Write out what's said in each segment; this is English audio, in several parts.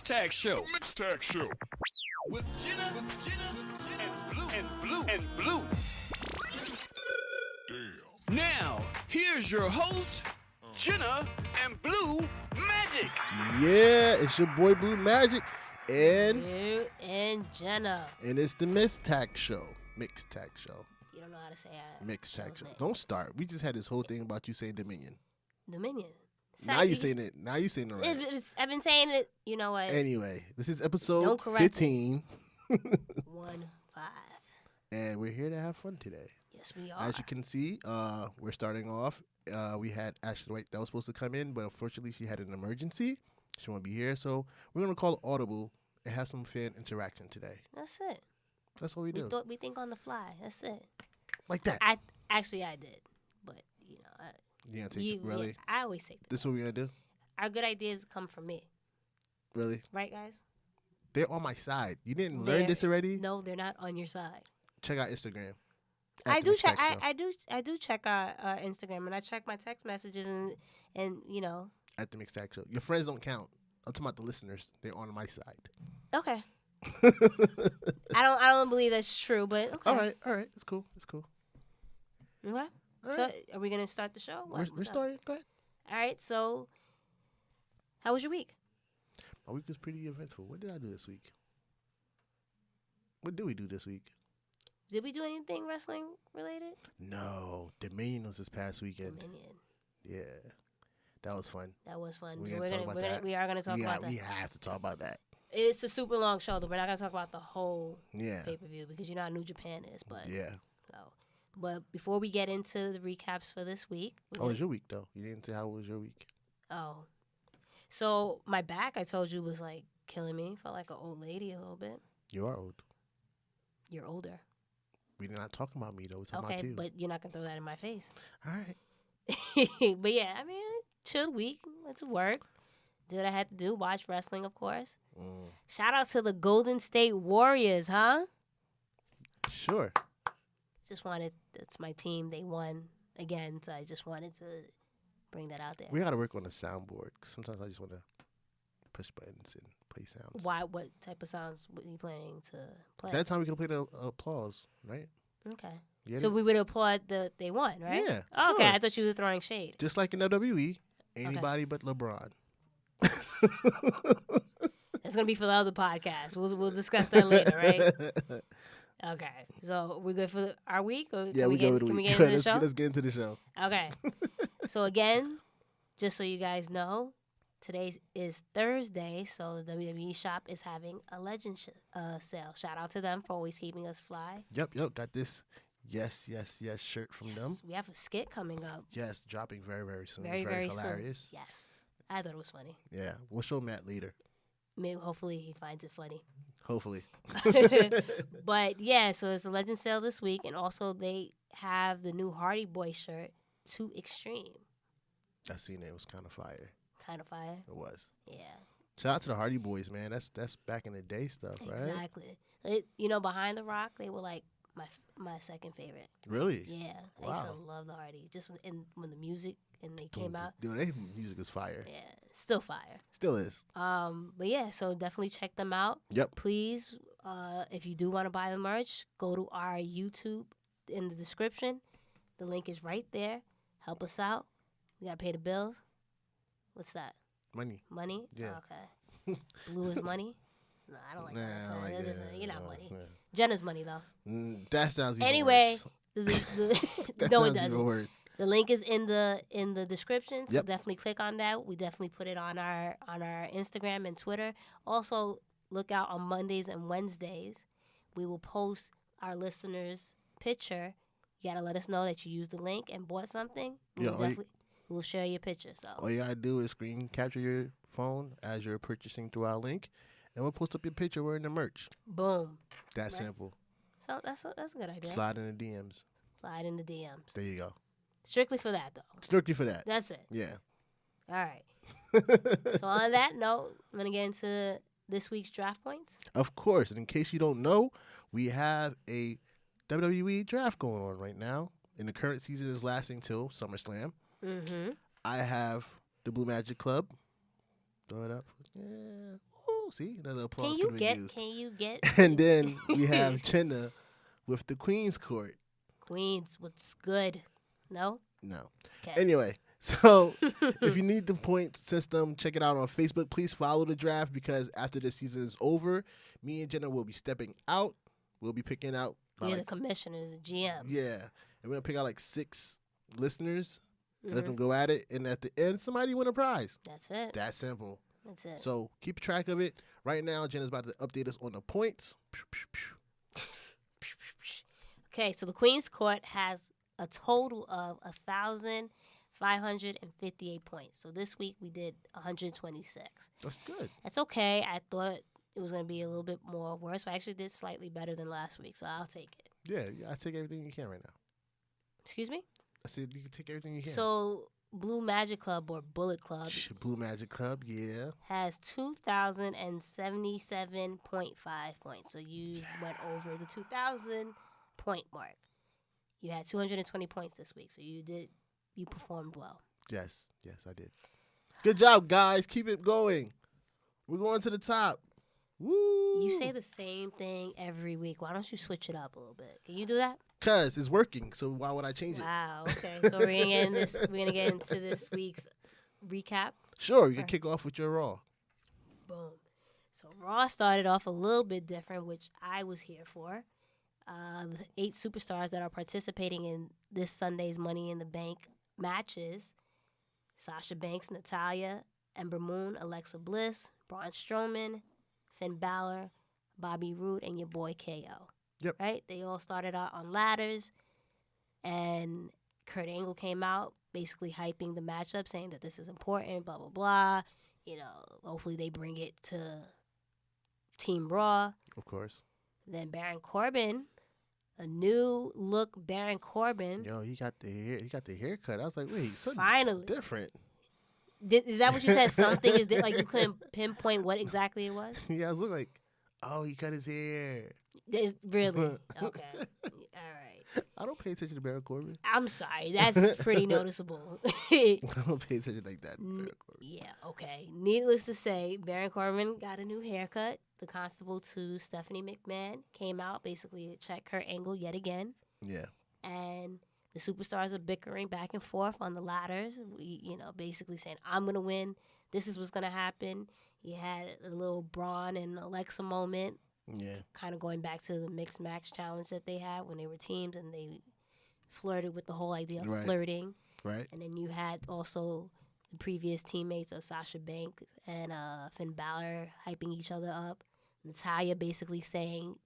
Mixed Tag Show. The Mixed Tag Show. With Jenna And Blue. Damn. Now, here's your host, Jenna and Blue Magic. Yeah, it's your boy Blue Magic, and Blue and Jenna. it's the Mixed Tag Show. Mixed Tag Show. You don't know how to say Mixed Tag show's Show. name. Don't start. We just had this whole thing about you saying Dominion. Dominion. Now you saying it. Now you saying it right. I've been saying it. You know what? Anyway, this is episode Don't correct 15, 1-5. and we're here to have fun today. Yes, we are. As you can see, we're starting off. We had Ashley White that was supposed to come in, but unfortunately she had an emergency. She won't be here, so we're gonna call Audible and have some fan interaction today. That's it. That's what we do. We think on the fly. That's it. Like that. I did, but you know, You gonna take it? Really? yeah, I always say This is what we're gonna do? our good ideas come from me, Really? right, guys? They're on my side. You didn't They're- learn this already? No, they're not on your side. Check out Instagram. I At the do Mixed check. Tag Show. I do check Instagram, and I check my text messages, and you know. At the Mixed Tag Show. Your friends don't count. I'm talking about the listeners. They're on my side. Okay. I don't believe that's true, but okay. All right. It's cool. Okay. All So, right. are we gonna start the show? We're What's up? starting. Go ahead. All right. So, how was your week? My week was pretty eventful. What did I do this week? What did we do this week? Did we do anything wrestling related? No. Dominion was this past weekend. Dominion. Yeah. That was fun. That was fun. We gotta talk about that. We are gonna talk about that. We have to talk about that. It's a super long show, though. We're not gonna talk about the whole Yeah. pay-per-view because you know how New Japan is. But Yeah. but before we get into the recaps for this week, How was your week, though? You didn't say how was your week. So my back, I told you, was like killing me. Felt like an old lady a little bit. You are old. You're older. We're not talking about me, though. We're talking Okay, about you. but you're not gonna throw that in my face. All right. But yeah, I mean, chill week. Went to work. Did what I had to do. Watch wrestling, of course. Shout out to the Golden State Warriors, huh? Sure. That's my team. They won again, so I just wanted to bring that out there. We got to work on the soundboard. 'Cause sometimes I just want to push buttons and play sounds. Why? What type of sounds were you planning to play? That time we could play the applause, right? Okay. You get So it? we would applaud that they won, right? Yeah, Oh, okay, sure. I thought you were throwing shade. Just like in WWE, anybody but LeBron. That's gonna be for the other podcast. We'll discuss that later, right? Okay. So we're good for our week, or Yeah, can we go with the can week. we get into the let's, show? let's get into the show. Okay. So again, just so you guys know, today is Thursday, so the WWE shop is having a legend sale. Shout out to them for always keeping us fly. Yep. Got this yes shirt from them. We have a skit coming up. Yes, dropping very, very soon. Very, It's very hilarious. soon. Yes. I thought it was funny. Yeah, we'll show Matt later. Maybe hopefully he finds it funny. Hopefully. But yeah, so it's a legend sale this week, and also they have the new Hardy Boy shirt, Too Extreme. I seen it. It was kind of fire. Kind of fire. It was. Yeah. Shout out to the Hardy Boys, man. That's back in the day stuff, right? Exactly. Behind the Rock, they were like my second favorite. Really? Yeah, I used to Wow. love the Hardy. Just when the music and they came out, Dude, their music is fire. yeah, still fire. Still is. But yeah, so definitely check them out. Yep. Please, if you do want to buy the merch, go to our YouTube in the description. The link is right there. Help us out. We gotta pay the bills. What's that? Money. Money? Yeah. Okay. Blue is money? No, I don't like Nah, that. I So don't like it that. isn't- You're not No, money. yeah. Jenna's money though. That sounds even Anyway, worse. That no, it sounds doesn't. even worse. The link is in the description, so Yep. definitely click on that. We definitely put it on our Instagram and Twitter. Also, look out on Mondays and Wednesdays. We will post our listeners' picture. You gotta let us know that you used the link and bought something. We'll share your picture. So All you gotta do is screen capture your phone as you're purchasing through our link, and we'll post up your picture wearing the merch. boom. That Right. simple. So that's a good idea. Slide in the DMs. Slide in the DMs. There you go. Strictly for that though. Strictly for that. That's it. Yeah. All right. So on that note, I'm gonna get into this week's draft points. Of course. And in case you don't know, we have a WWE draft going on right now. And the current season is lasting till SummerSlam. Mm-hmm. I have the Blue Magic Club. Throw it up. Yeah. Woo. Oh, see, another applause Can could you have been used. Can you get? And then we have Jenna with the Queen's Court. Queens. What's good? No. No. Okay. Anyway, so if you need the point system, check it out on Facebook. Please follow the draft because after the season is over, me and Jenna will be stepping out. We'll be picking out. We're the commissioners, the GMs. Yeah. And we're going to pick out like 6 listeners and let Mhm. them go at it. And at the end, somebody win a prize. That's it. That simple. That's it. So keep track of it. Right now, Jenna's about to update us on the points. Okay, so the Queen's Court has a total of 1,558 points. So this week we did 126. That's good. That's okay. I thought it was going to be a little bit more worse, but I actually did slightly better than last week, so I'll take it. Yeah, I take everything you can right now. Excuse me? I said you can take everything you can. So Blue Magic Club or Bullet Club Blue Magic Club, yeah. has 2,077.5 points. So you went over the 2,000 point mark. You had 220 points this week, so you performed well. Yes, I did. Good job, guys. Keep it going. We're going to the top. Woo! You say the same thing every week. Why don't you switch it up a little bit? Can you do that? Cause it's working, so why would I change it? Wow. Okay. So we're gonna get into this week's recap. Sure, you can kick off with your Raw. Boom. So Raw started off a little bit different, which I was here for. The 8 superstars that are participating in this Sunday's Money in the Bank matches: Sasha Banks, Natalya, Ember Moon, Alexa Bliss, Braun Strowman, Finn Balor, Bobby Roode, and your boy KO. Yep. Right? They all started out on ladders, and Kurt Angle came out basically hyping the matchup, saying that this is important, blah, blah, blah. You know, hopefully they bring it to Team Raw. Of course. Then Baron Corbin, a new look Baron Corbin. Yo, he got the hair. He got the haircut. I was like, wait, something's Finally. different. Is that what you said? Something is like you couldn't pinpoint what exactly it was? Yeah, I was looking like, oh, he cut his hair. Really? Okay. All right. I don't pay attention to Baron Corbin. I'm sorry. That's pretty noticeable. I don't pay attention like that to Baron Corbin. Yeah, okay. Needless to say, Baron Corbin got a new haircut. The constable to Stephanie McMahon came out basically to check her angle yet again. Yeah. And the superstars are bickering back and forth on the ladders. Basically saying, I'm going to win. This is what's going to happen. You had a little Braun and Alexa moment. Yeah. Kind of going back to the mixed match challenge that they had when they were teams and they flirted with the whole idea of flirting. Right. And then you had also the previous teammates of Sasha Banks and Finn Balor hyping each other up. Natalya basically saying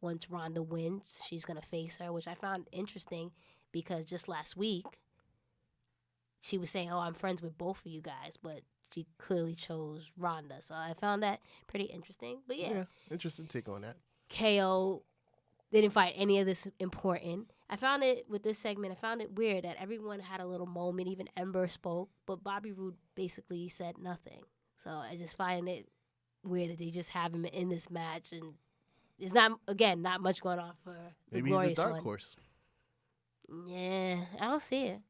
once Ronda wins, she's going to face her, which I found interesting because just last week she was saying, oh, I'm friends with both of you guys, but she clearly chose Ronda. So I found that pretty interesting. But yeah. Interesting take on that. KO didn't find any of this important. I found it with this segment, I found it weird that everyone had a little moment. Even Ember spoke, but Bobby Roode basically said nothing. So I just find it weird that they just have him in this match. And there's not much going on for the Maybe glorious he's a dark one. horse. Yeah, I don't see it.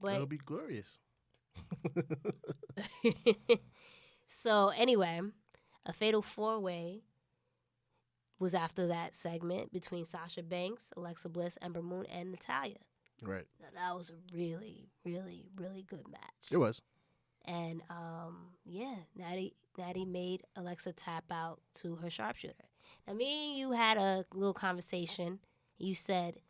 But It'll be glorious. So anyway, a fatal 4-way was after that segment between Sasha Banks, Alexa Bliss, Ember Moon, and Natalya. Right. Now, that was a really, really, really good match. It was. And Natty made Alexa tap out to her sharpshooter. Now, me and you had a little conversation. You said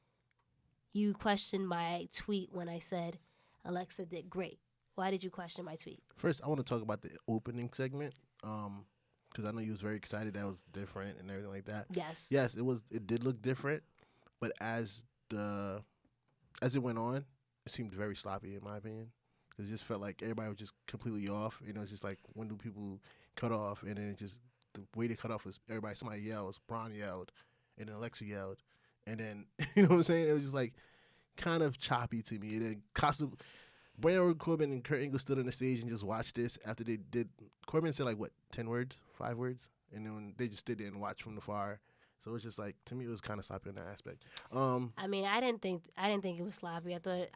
you questioned my tweet when I said Alexa did great. Why did you question my tweet? First, I want to talk about the opening segment, because I know you was very excited that it was different and everything like that. Yes. Yes, it was. It did look different, but as it went on, it seemed very sloppy in my opinion. It just felt like everybody was just completely off. You know, it's just like when do people cut off, and then it just the way they cut off was somebody yells, Braun yelled, and then Alexa yelled, and then you know what I'm saying? It was just like kind of choppy to me. And then Baron Corbin and Kurt Angle stood on the stage and just watched this after they did. Corbin said 10 words, 5 words, and then they just stood there and watched from the far. So it's just like, to me, it was kind of sloppy in that aspect. I mean, I didn't think it was sloppy. I thought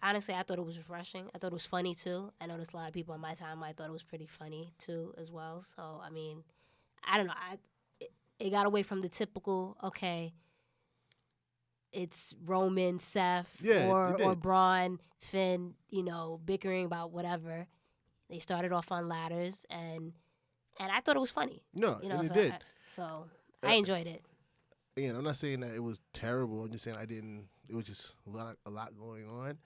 it was refreshing. I thought it was funny too. I noticed a lot of people on my timeline thought it was pretty funny too as well. So I mean, I don't know. It got away from the typical, okay, it's Roman, Seth, or Braun, Finn, bickering about whatever. They started off on ladders, and I thought it was funny. No, and it did. I enjoyed it. Again, I'm not saying that it was terrible. I'm just saying it was just a lot going on.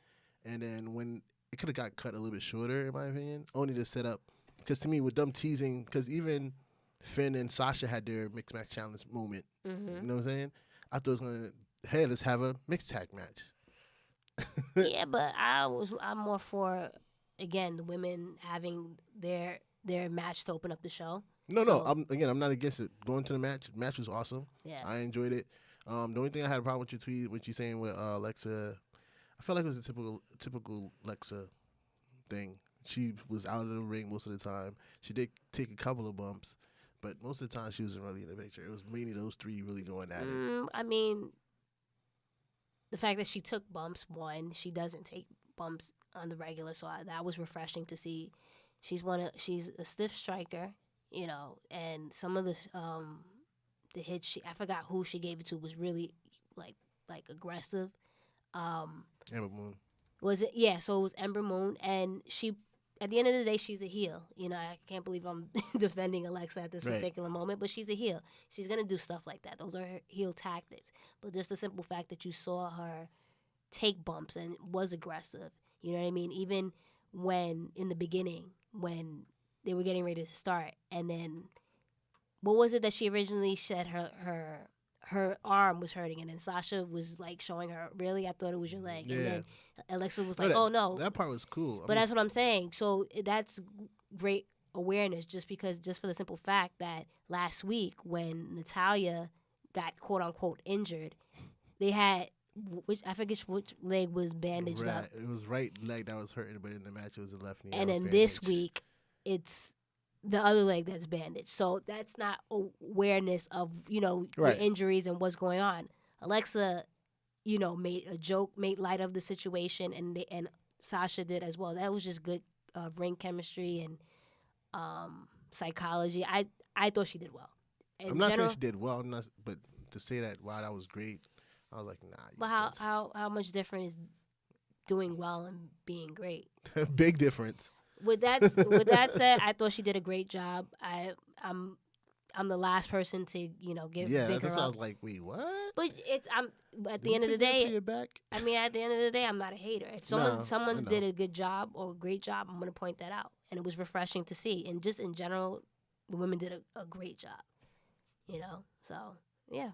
And then when it could have got cut a little bit shorter, in my opinion, only to set up. Because to me, with them teasing, because even Finn and Sasha had their mixed match challenge moment. Mm-hmm. You know what I'm saying? I thought it was going to, hey, let's have a mixed tag match. Yeah, but I'm more for, again, the women having their match to open up the show. No. I'm not against it. Going to the match. Match was awesome. Yeah, I enjoyed it. The only thing I had a problem with your tweet, what you saying with Alexa, I felt like it was a typical Alexa thing. She was out of the ring most of the time. She did take a couple of bumps, but most of the time she wasn't really in the picture. It was mainly those three really going at it. I mean, the fact that she took bumps, one, she doesn't take bumps on the regular, so that was refreshing to see. She's a stiff striker. And some of the hits I forgot who she gave it to was really like aggressive. Ember Moon. Was it? Yeah, so it was Ember Moon, and she, at the end of the day, she's a heel. I can't believe I'm defending Alexa at this particular moment, but she's a heel. She's gonna do stuff like that. Those are her heel tactics. But just the simple fact that you saw her take bumps and was aggressive, you know what I mean? Even when in the beginning, when they were getting ready to start, and then what was it that she originally said her arm was hurting, and then Sasha was like showing her, really, I thought it was your leg. Yeah. And then Alexa was like, oh no, that part was cool. But that's what I'm saying. So that's great awareness, just for the simple fact that last week when Natalya got quote unquote injured, they had, I forget which leg was bandaged up. It was right leg that was hurting, but in the match it was the left knee. And then this week, it's the other leg that's bandaged. So that's not awareness of, your injuries and what's going on. Alexa, made a joke, made light of the situation, and Sasha did as well. That was just good ring chemistry and psychology. I thought she did well. I'm not saying she did well, but to say that, wow, that was great, I was like, nah. But how much different is doing well and being great? Big difference. With that said, I thought she did a great job. I'm the last person to give. Yeah, big that's her why I up. was like, wait, what? But at the end of the day. Back? I mean, at the end of the day, I'm not a hater. If someone's did a good job or a great job, I'm gonna point that out, and it was refreshing to see. And just in general, the women did a great job. So yeah.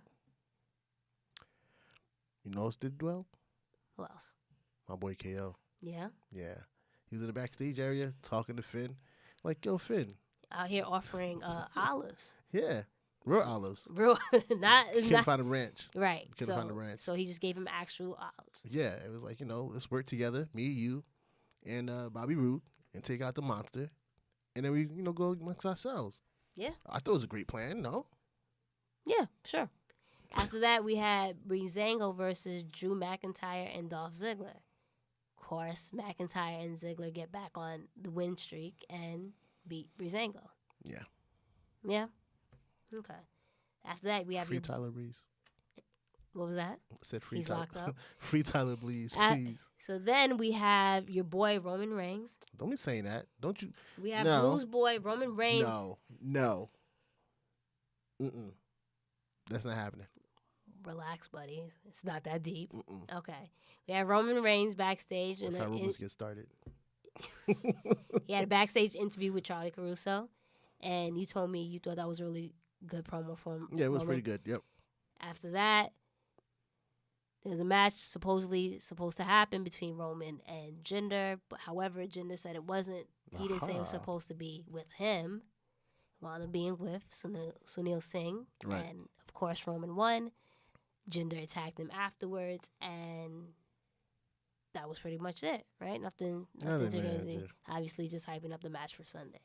You know who else did well? Who else? My boy KO. Yeah. Yeah. He was in the backstage area talking to Finn. Like, yo, Finn. Out here offering olives. Yeah. Real olives. Real, Couldn't find a ranch. Right. Couldn't find a ranch. So he just gave him actual olives. Yeah. It was like, let's work together, me, you, and Bobby Roode, and take out the monster. And then we, go amongst ourselves. Yeah. I thought it was a great plan, no? Yeah, sure. After that, we had Breezango versus Drew McIntyre and Dolph Ziggler. Of course, McIntyre and Ziggler get back on the win streak and beat Breezango. Yeah. Yeah? Okay. After that, we have Free Tyler Breeze. What was that? I said free He's Tyler. locked up. Free Tyler Breeze, please. So then we have your boy Roman Reigns. Don't be saying that. Don't you? We have Blues boy Roman Reigns. No. Mm-mm. That's not happening. Relax, buddy. It's not that deep. Mm-mm. Okay. We have Roman Reigns backstage. That's how rumors get started. He had a backstage interview with Charlie Caruso, and you told me you thought that was a really good promo from Yeah, it was Roman. pretty good. Yep. After that, there's a match supposedly supposed to happen between Roman and Jinder, but however, Jinder said it wasn't. He didn't say it was supposed to be with him. Wound up being with Sunil Singh, right. And of course Roman won. Jinder attacked him afterwards, and that was pretty much it, right? Nothing too crazy. Obviously, just hyping up the match for Sunday.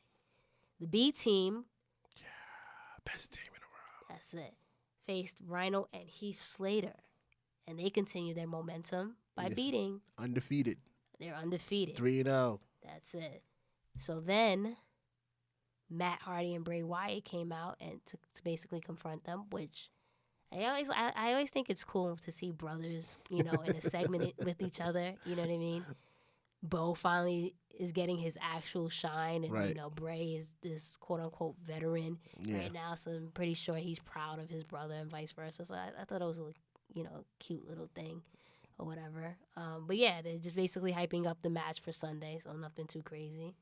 The B team. Yeah, best team in the world. That's it. faced Rhino and Heath Slater, and they continue their momentum by beating. Undefeated. They're undefeated. 3-0. That's it. So then Matt Hardy and Bray Wyatt came out and to basically confront them, which I always think it's cool to see brothers, in a segment with each other. You know what I mean? Bo finally is getting his actual shine, and Bray is this quote unquote veteran right now. So I'm pretty sure he's proud of his brother and vice versa. So I thought it was a cute little thing or whatever. But yeah, they're just basically hyping up the match for Sunday, so nothing too crazy.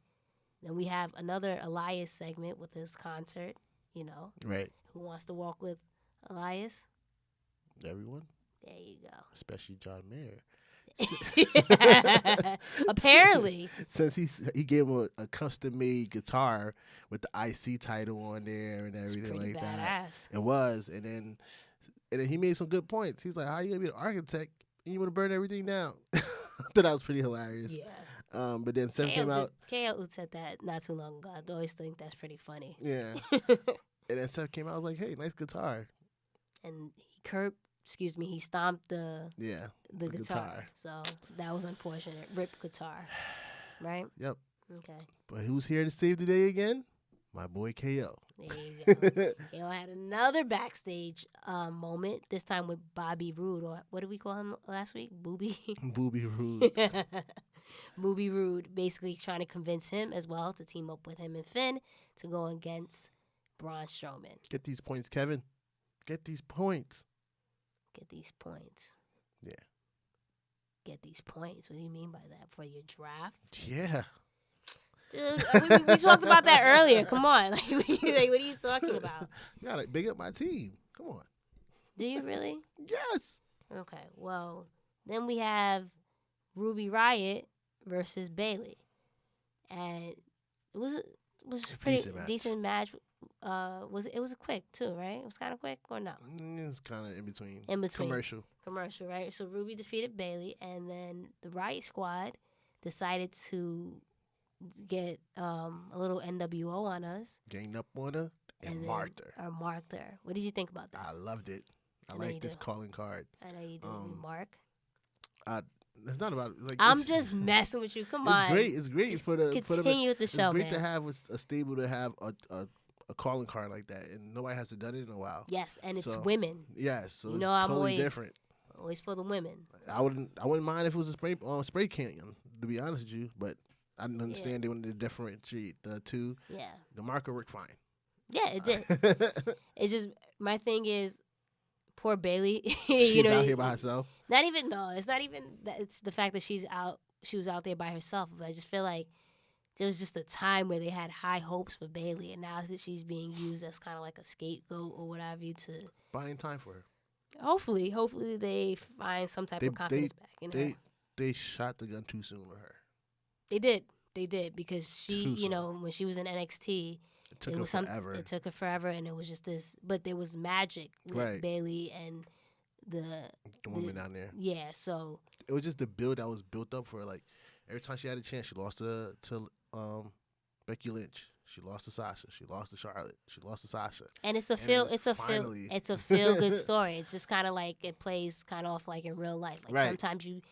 Then we have another Elias segment with his concert. Right. Who wants to walk with Elias? Everyone. There you go. Especially John Mayer. Apparently. Since he gave him a custom-made guitar with the IC title on there and everything like badass. that. It was. And then he made some good points. He's like, how you going to be an architect and you want to burn everything down? I thought that was pretty hilarious. Yeah. But then Seth came out. KO said that not too long ago. I always think that's pretty funny. Yeah. And then Seth came out. I was like, hey, nice guitar. And he stomped the guitar. So that was unfortunate. Ripped guitar. Right? Yep. Okay. But who's here to save the day again? My boy KO. There you go. KO had another backstage moment, this time with Bobby Roode, or what did we call him last week? Booby? Booby Roode. Booby Roode basically trying to convince him as well to team up with him and Finn to go against Braun Strowman. Get these points, Kevin. Get these points. Get these points. Yeah. Get these points. What do you mean by that? For your draft? Yeah. Dude, we talked about that earlier. Come on. Like, what are you talking about? You gotta big up my team. Come on. Do you really? Yes. Okay. Well, then we have Ruby Riott versus Bayley. And it was a pretty decent match. It was quick too, right? It was kind of quick, or no? It was kind of in between. Commercial, right? So Ruby defeated Bayley, and then the Riot Squad decided to get a little NWO on us. Ganged up on her and marked her. What did you think about that? I loved it. I like this calling card. I know you do. Mark. It's not about like. I'm just messing with you. Come on. It's great. It's great just for the continue with the show, It's great man. to have a stable to have a calling card like that, and nobody has done it in a while. Yes, and it's women. Yes, so you it's know, I'm totally different. Always for the women. I wouldn't mind if it was a spray can. To be honest with you, but I didn't understand they wanted to differentiate the two. Yeah. The marker worked fine. Yeah, it did. It's just my thing is, poor Bayley. She's out here by herself. It's not even that. It's the fact that she was out there by herself. But I just feel like there was just a time where they had high hopes for Bayley, and now that she's being used as kind of like a scapegoat or what have you to buying time for her. Hopefully they find some type of confidence back in her. They shot the gun too soon with her. They did because she, when she was in NXT, it took her forever. It took her forever, and it was just this. But there was magic with Bayley and the woman down there. Yeah, so it was just the build that was built up for her. Like every time she had a chance, she lost to Becky Lynch. She lost to Sasha. She lost to Charlotte. She lost to Sasha. And it's a feel good story. It's just kind of like it plays kind of off like in real life. Like sometimes you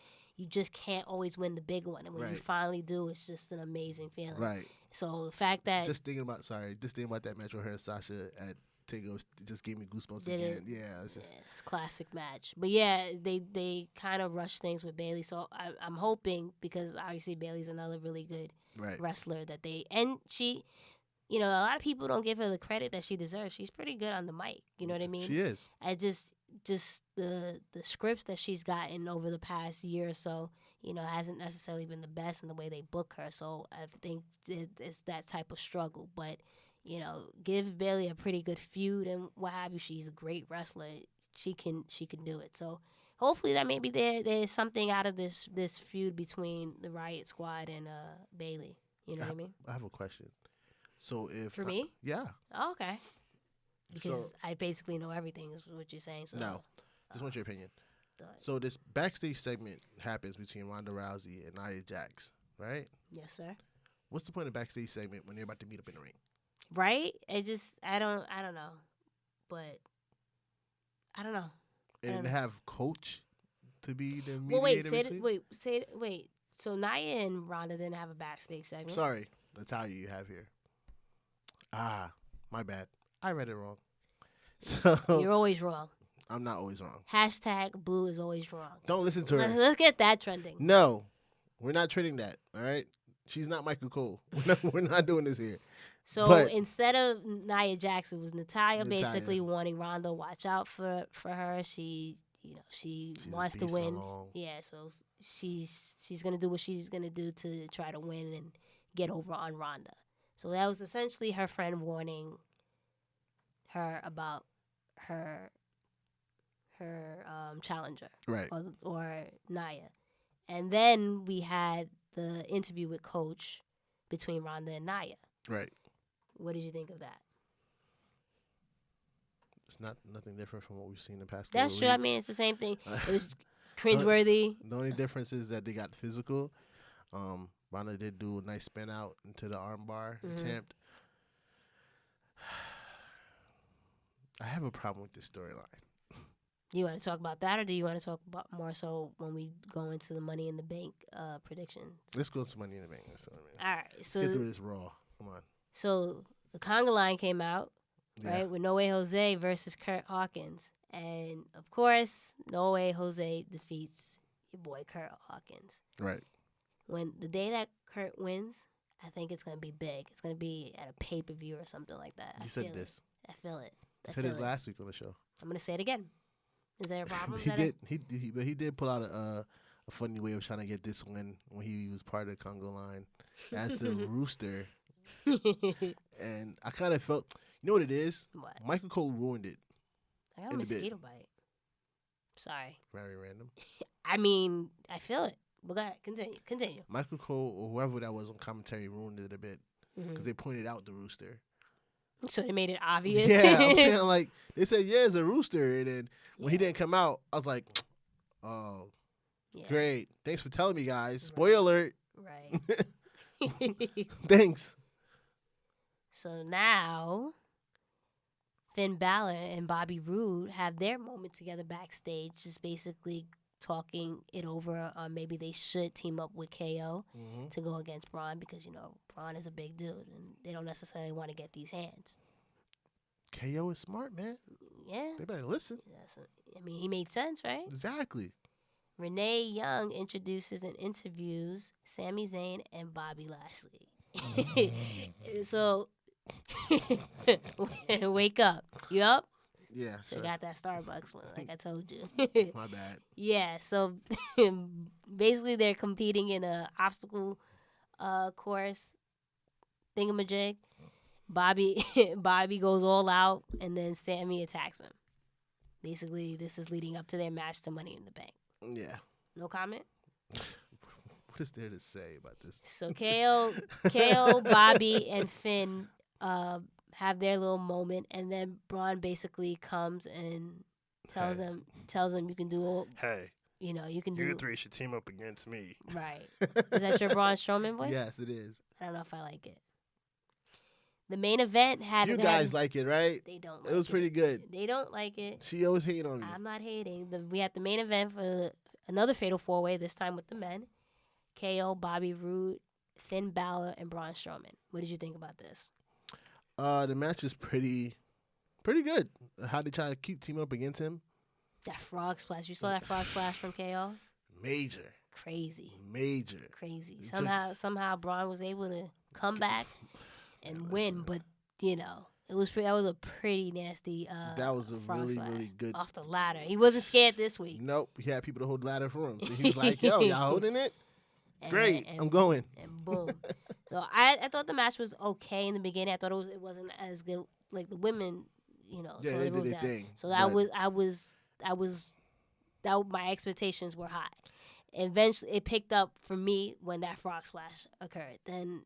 just can't always win the big one, and when you finally do, it's just an amazing feeling. Right. So the fact that just thinking about that match with her and Sasha at Takeover just gave me goosebumps again. Yeah, it's a classic match. But yeah, they kind of rush things with Bayley. So I'm hoping, because obviously Bayley's another really good wrestler, that she, a lot of people don't give her the credit that she deserves. She's pretty good on the mic. You know what I mean? She is. I just the scripts that she's gotten over the past year or so, hasn't necessarily been the best in the way they book her. So I think it's that type of struggle. But give Bayley a pretty good feud and what have you. She's a great wrestler. She can do it. So hopefully that maybe there's something out of this feud between the Riot Squad and Bayley. You know what I mean? I have a question. So if for me, yeah. Oh, okay. Because I basically know everything is what you're saying. So no, just want your opinion. So this backstage segment happens between Ronda Rousey and Nia Jax, right? Yes, sir. What's the point of backstage segment when they're about to meet up in the ring? Right? I don't know, but I don't know. And to have Coach to be the mediator. Well, wait, between? wait. So Nia and Ronda didn't have a backstage segment. Sorry, Natalia, you have here. Ah, my bad. I read it wrong. So You're always wrong. I'm not always wrong. Hashtag Blue is always wrong. Don't listen to her. Let's get that trending. No, we're not trending that. All right, she's not Michael Cole. We're not doing this here. So But- instead of Nia Jax, it was Natalia basically wanting Ronda to watch out for her. She She's a wants to beast win. alone. Yeah, so she's gonna do what she's gonna do to try to win and get over on Ronda. So that was essentially her friend warning her about her challenger, Right. or Nia. And then we had the interview with Coach between Ronda and Nia. Right. What did you think of that? It's nothing different from what we've seen in the past. That's couple true. I weeks. mean, it's the same thing. It was cringeworthy. The only difference is that they got physical. Ronda did do a nice spin out into the armbar attempt. I have a problem with this storyline. Do you want to talk about that, or do you want to talk about more so when we go into the Money in the Bank predictions? Let's go to Money in the Bank. That's what I mean. All right. Get through So, this raw. Come on. the conga line came out, Yeah. right, with No Way Jose versus Kurt Hawkins. And, of course, No Way Jose defeats your boy Kurt Hawkins. Right. When the day that Kurt wins, I think it's going to be big. It's going to be at a pay-per-view or something like that. You said this. I feel it. You said this last week on the show. I'm going to say it again. Is there a problem? He did pull out a funny way of trying to get this win when he was part of the Congo line as the rooster. And I kind of felt, you know what it is? What? Michael Cole ruined it. I got a in a bit. mosquito bite. Sorry. Very random. I mean, I feel it. But go ahead. Continue. Michael Cole or whoever that was on commentary ruined it a bit because Mhm. they pointed out the rooster. So they made it obvious. Yeah, I'm saying like they said, yeah, it's a rooster, and then when he Yeah. didn't come out, I was like, oh, Yeah. great, thanks for telling me, guys. Spoiler alert. Right. Thanks. So now, Finn Balor and Bobby Roode have their moment together backstage, just basically talking it over on maybe they should team up with KO Mm-hmm. to go against Braun because, Braun is a big dude and they don't necessarily want to get these hands. KO is smart, man. Yeah. They better listen. He made sense, right? Exactly. Renee Young introduces and interviews Sami Zayn and Bobby Lashley. So, wake up. You up? Yeah, Should sure. got that Starbucks one, like I told you. My bad. Yeah, so basically they're competing in a obstacle course thingamajig. Bobby goes all out, and then Sammy attacks him. Basically, this is leading up to their match to Money in the Bank. Yeah. No comment? What is there to say about this? So KO, Bobby, and Finn have their little moment, and then Braun basically comes and tells them you can do all, Hey, you can do. you three should team up against me. Right. Is that your Braun Strowman voice? Yes, it is. I don't know if I like it. The main event had. You guys like it, right? They don't. Like It was pretty good. They don't like it. She always hating on me. I'm not hating. We had the main event for another Fatal 4-Way, this time with the men. KO, Bobby Roode, Finn Balor, and Braun Strowman. What did you think about this? The match was pretty good. How they try to keep teaming up against him. That frog splash. You saw that frog splash from KO? Major. Crazy. It Somehow Braun was able to come back and win, but that was a pretty nasty That was a frog really, splash really good. off the ladder. He wasn't scared this week. Nope. He had people to hold the ladder for him. So he was like, yo, y'all holding it? And- Great. and- I'm going. And boom. So I thought the match was okay in the beginning. I thought it wasn't as good like the women, Yeah, so they did their thing. So my expectations were high. Eventually it picked up for me when that frog splash occurred. Then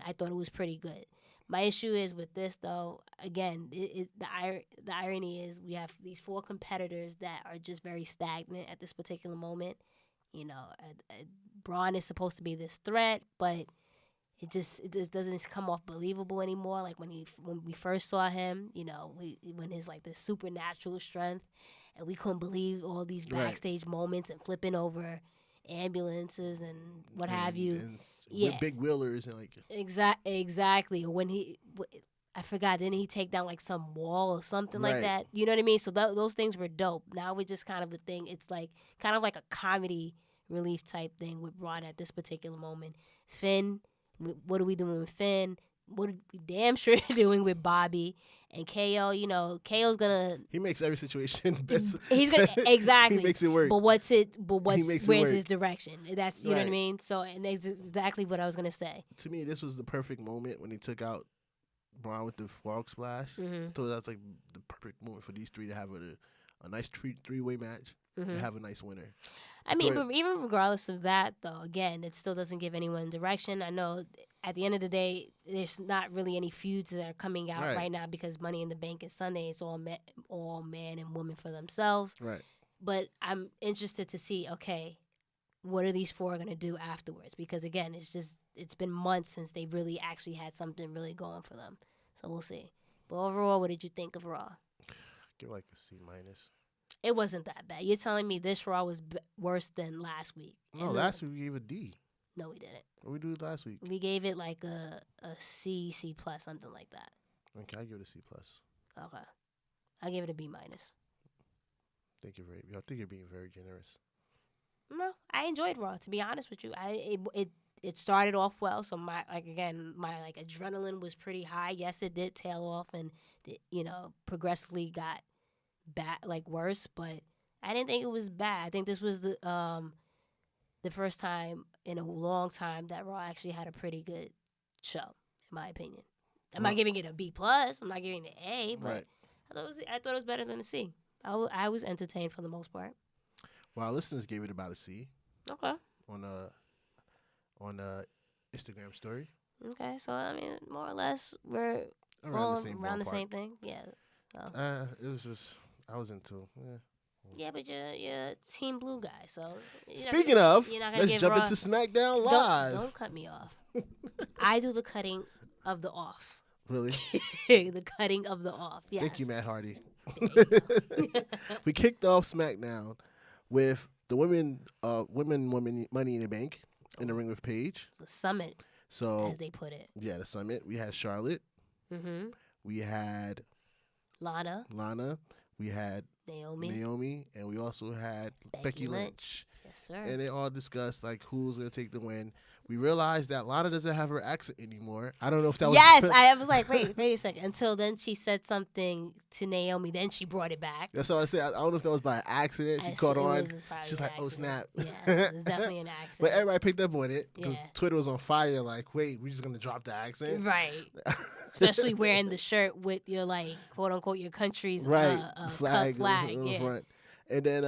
I thought it was pretty good. My issue is with this though, again, the irony is we have these 4 competitors that are just very stagnant at this particular moment. Braun is supposed to be this threat, but it just doesn't come off believable anymore. Like when we first saw him, when his like this supernatural strength, and we couldn't believe all these backstage moments and flipping over ambulances and what have you. And with big wheelers and like exactly. When I forgot, didn't he take down like some wall or something like that? You know what I mean? So those things were dope. Now we're just kind of a thing. It's like kind of like a comedy relief type thing with Braun at this particular moment. Finn, what are we doing with Finn? What are we damn sure doing with Bobby and KO? KO's gonna. He makes every situation best. He's gonna exactly. He makes it work. But where's his direction? That's you know what I Right. mean. So and that's exactly what I was gonna say. To me, this was the perfect moment when he took out Braun with the frog splash. Mm-hmm. So that's like the perfect moment for these three to have a nice three-way match and have a nice winner. I mean, but even regardless of that, though, again, it still doesn't give anyone direction. I know at the end of the day, there's not really any feuds that are coming out right now because Money in the Bank is Sunday. It's all man and woman for themselves. Right. But I'm interested to see, okay, what are these four going to do afterwards? Because, again, it's been months since they really actually had something really going for them. So we'll see. But overall, what did you think of Raw? Give like a C minus. It wasn't that bad. You're telling me this Raw was worse than last week? No, last week we gave a D. No, we didn't. What did we do last week? We gave it like a C plus, something like that. Okay, I give it a C plus. Okay, I gave it a B minus. I think you're being very generous. No, I enjoyed Raw. To be honest with you, it started off well. So my adrenaline was pretty high. Yes, it did tail off and progressively got worse, but I didn't think it was bad. I think this was the first time in a long time that Raw actually had a pretty good show, in my opinion. I'm not giving it a B plus. I'm not giving it an A, but I thought it was better than a C. I was entertained for the most part. Well, our listeners gave it about a C. Okay. On Instagram story. Okay, so I mean, more or less, we're around the same thing. Yeah. So. It was just I was into. Yeah, but you're Team Blue guy, so. Speaking of, you're not gonna let's jump Raw, into SmackDown Live. Don't cut me off. I do the cutting of the off. Really? The cutting of the off. Yes. Thank you, Matt Hardy. We kicked off SmackDown with the women Money in the Bank in the ring with Paige. It's a summit, as they put it. Yeah, the summit. We had Charlotte. Mm-hmm. We had Lana. We had Naomi, and we also had Becky Lynch. Yes, sir. And they all discussed like who's gonna take the win. We realized that Lana doesn't have her accent anymore. I don't know if that was. Yes, I was like, wait a second. Until then, she said something to Naomi. Then she brought it back. That's what I said. I don't know if that was by accident. She caught on. She's like, "Oh snap!" Yeah, it's definitely an accident. But everybody picked up on it because Twitter was on fire. Like, wait, we're just gonna drop the accent, right? Especially wearing the shirt with your quote unquote your country's flag yeah. front. And then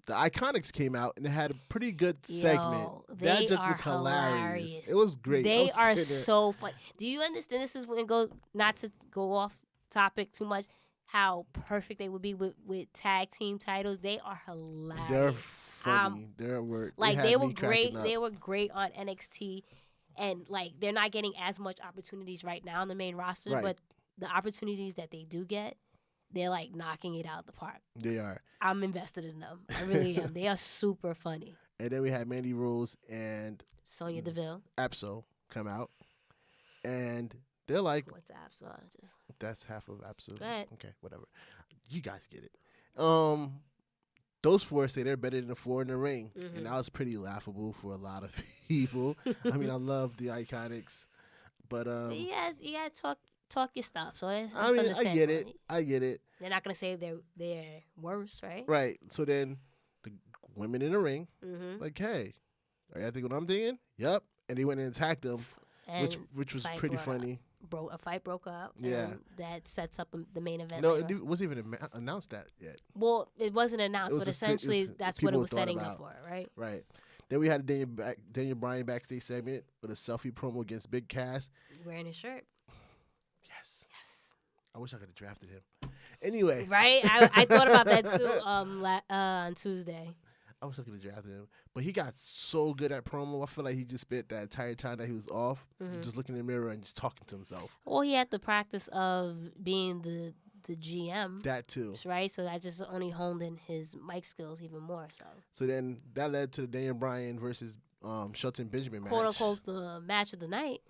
the Iconics came out and it had a pretty good segment. They that are was hilarious. It was great. They are so fun. Do you understand? This is when it goes, not to go off topic too much, how perfect they would be with tag team titles. They are hilarious. They're funny. They were great. They were great on NXT, and they're not getting as much opportunities right now on the main roster, but the opportunities that they do get, they're knocking it out the park. They are. I'm invested in them. I really am. They are super funny. And then we had Mandy Rose and Sonya Deville. Apso come out. And they're like, what's Apso? That's half of Apso. Go ahead. Okay, whatever. You guys get it. Those four say they're better than the four in the ring. Mm-hmm. And that was pretty laughable for a lot of people. I mean, I love the Iconics. But you gotta talk your stuff. So it's I get it. They're not gonna say they're worse, right? Right. So then the women in the ring, mm-hmm. like, hey, are you thinking what I'm thinking? Yep. And they went and attacked them, which was pretty funny. A fight broke up. Yeah. And that sets up the main event. No, it wasn't even announced that yet. Well, it wasn't announced, but essentially that's what it was setting up for, right? Right. Then we had a Daniel Bryan backstage segment with a selfie promo against Big Cass. Wearing his shirt. Yes. I wish I could have drafted him. Anyway. Right? I thought about that too on Tuesday. I wish I could have drafted him. But he got so good at promo. I feel like he just spent that entire time that he was off just looking in the mirror and just talking to himself. Well, he had the practice of being the GM. That too. Right? So that just only honed in his mic skills even more so. So then that led to the Daniel Bryan versus Shelton Benjamin match. Quote unquote the match of the night.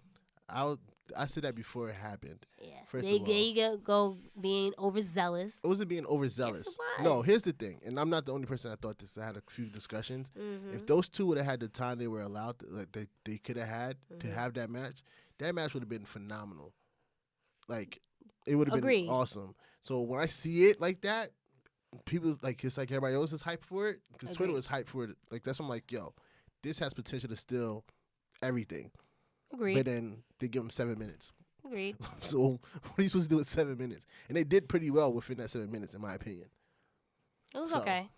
I said that before it happened. Yeah. First of all, they go being overzealous. It wasn't being overzealous. Yes, it was. No, here's the thing, and I'm not the only person that thought this. I had a few discussions. If those two would have had the time they were allowed, like they could have had to have that match would have been phenomenal. Like, it would have been awesome. So when I see it like that, people like it's like everybody else is hyped for it because Twitter was hyped for it. Like that's why I'm like, yo, this has potential to steal everything. Agreed. But then they give them 7 minutes. Agreed. So what are you supposed to do with 7 minutes? And they did pretty well within that 7 minutes, in my opinion. It was okay.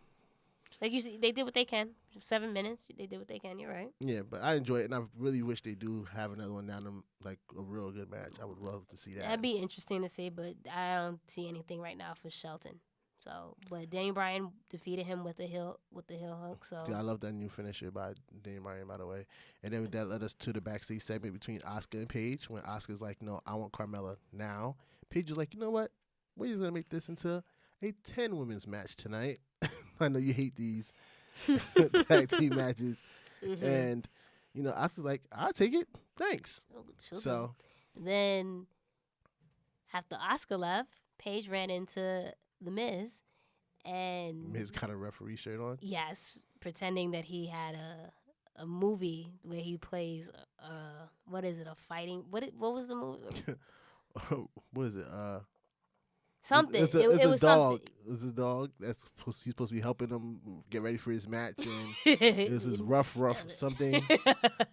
Like you see, they did what they can. 7 minutes, they did what they can. You're right. Yeah, but I enjoy it, and I really wish they do have another one down them, like a real good match. I would love to see that. That'd be interesting to see, but I don't see anything right now for Shelton. So, but Daniel Bryan defeated him with the heel hook. So yeah, I love that new finisher by Daniel Bryan, by the way. And then that led us to the backstage segment between Asuka and Paige, when Asuka's like, "No, I want Carmella now." Paige was like, "You know what? We're just gonna make this into a 10 women's match tonight." I know you hate these tag team matches, and you know, Asuka's like, "I'll take it, thanks." So then, after Asuka left, Paige ran into The Miz, and Miz got a referee shirt on. Yes, pretending that he had a movie where he plays what is it? A fighting? What was the movie? What is it? Something. It's it a was dog. something. It's a dog he's supposed to be helping him get ready for his match, and this is rough something,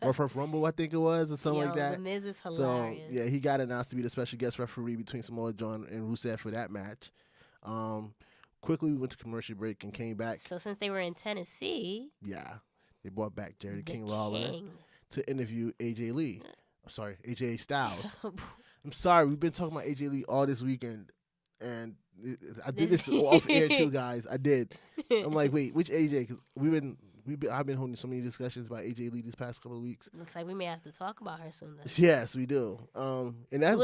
rough rumble, I think it was, or something like that. The Miz is hilarious. So yeah, he got announced to be the special guest referee between Samoa Joe and Rusev for that match. Quickly we went to commercial break and came back. So since they were in Tennessee, they brought back Jerry King Lawler to interview AJ Lee. I'm sorry, AJ Styles. I'm sorry, we've been talking about AJ Lee all this weekend, and I did this off air too, guys. I did. I'm like, wait, which AJ? Because I've been holding so many discussions about AJ Lee these past couple of weeks. Looks like we may have to talk about her soon. Then. Yes, we do. And that's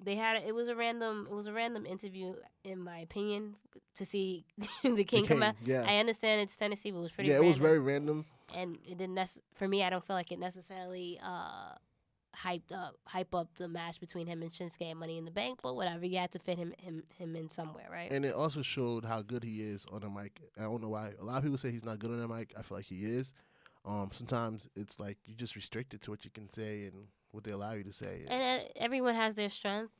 it was a random interview, in my opinion, to see the King come out. Yeah. I understand it's Tennessee, but it was pretty. Yeah, random. it was very random. And it didn't for me, I don't feel like it necessarily hype up the match between him and Shinsuke and Money in the Bank, but whatever, you had to fit him in somewhere, right? And it also showed how good he is on the mic. I don't know why a lot of people say he's not good on the mic. I feel like he is. Sometimes it's like you just restricted to what you can say and what they allow you to say. And everyone has their strength.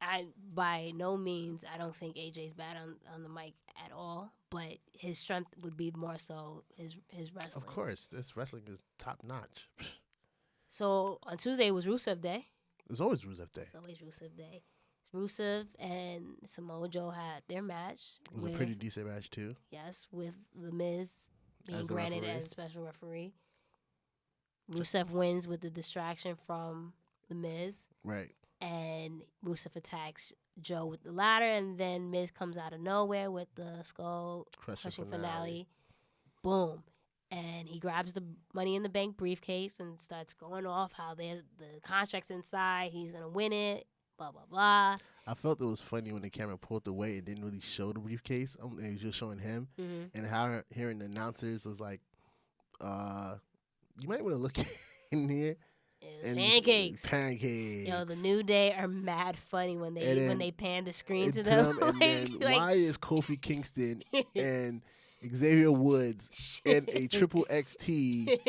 I by no means I don't think AJ's bad on the mic at all, but his strength would be more so his wrestling. Of course, this wrestling is top notch. So on Tuesday was Rusev Day. It's always Rusev Day. It's always Rusev Day. Rusev and Samoa Joe had their match. It was a pretty decent match too. Yes, with The Miz being granted as special referee. Rusev wins with the distraction from The Miz. Right. And Rusev attacks Joe with the ladder, and then Miz comes out of nowhere with the skull crushing finale. Boom. And he grabs the Money in the Bank briefcase and starts going off how the contract's inside. He's going to win it, blah, blah, blah. I felt it was funny when the camera pulled away and didn't really show the briefcase. It was just showing him. And how hearing the announcers was like, you might want to look in here. And pancakes. Pancakes. Yo, the New Day are mad funny when they pan the screen to them. And then why is Kofi Kingston and Xavier Woods and a triple XT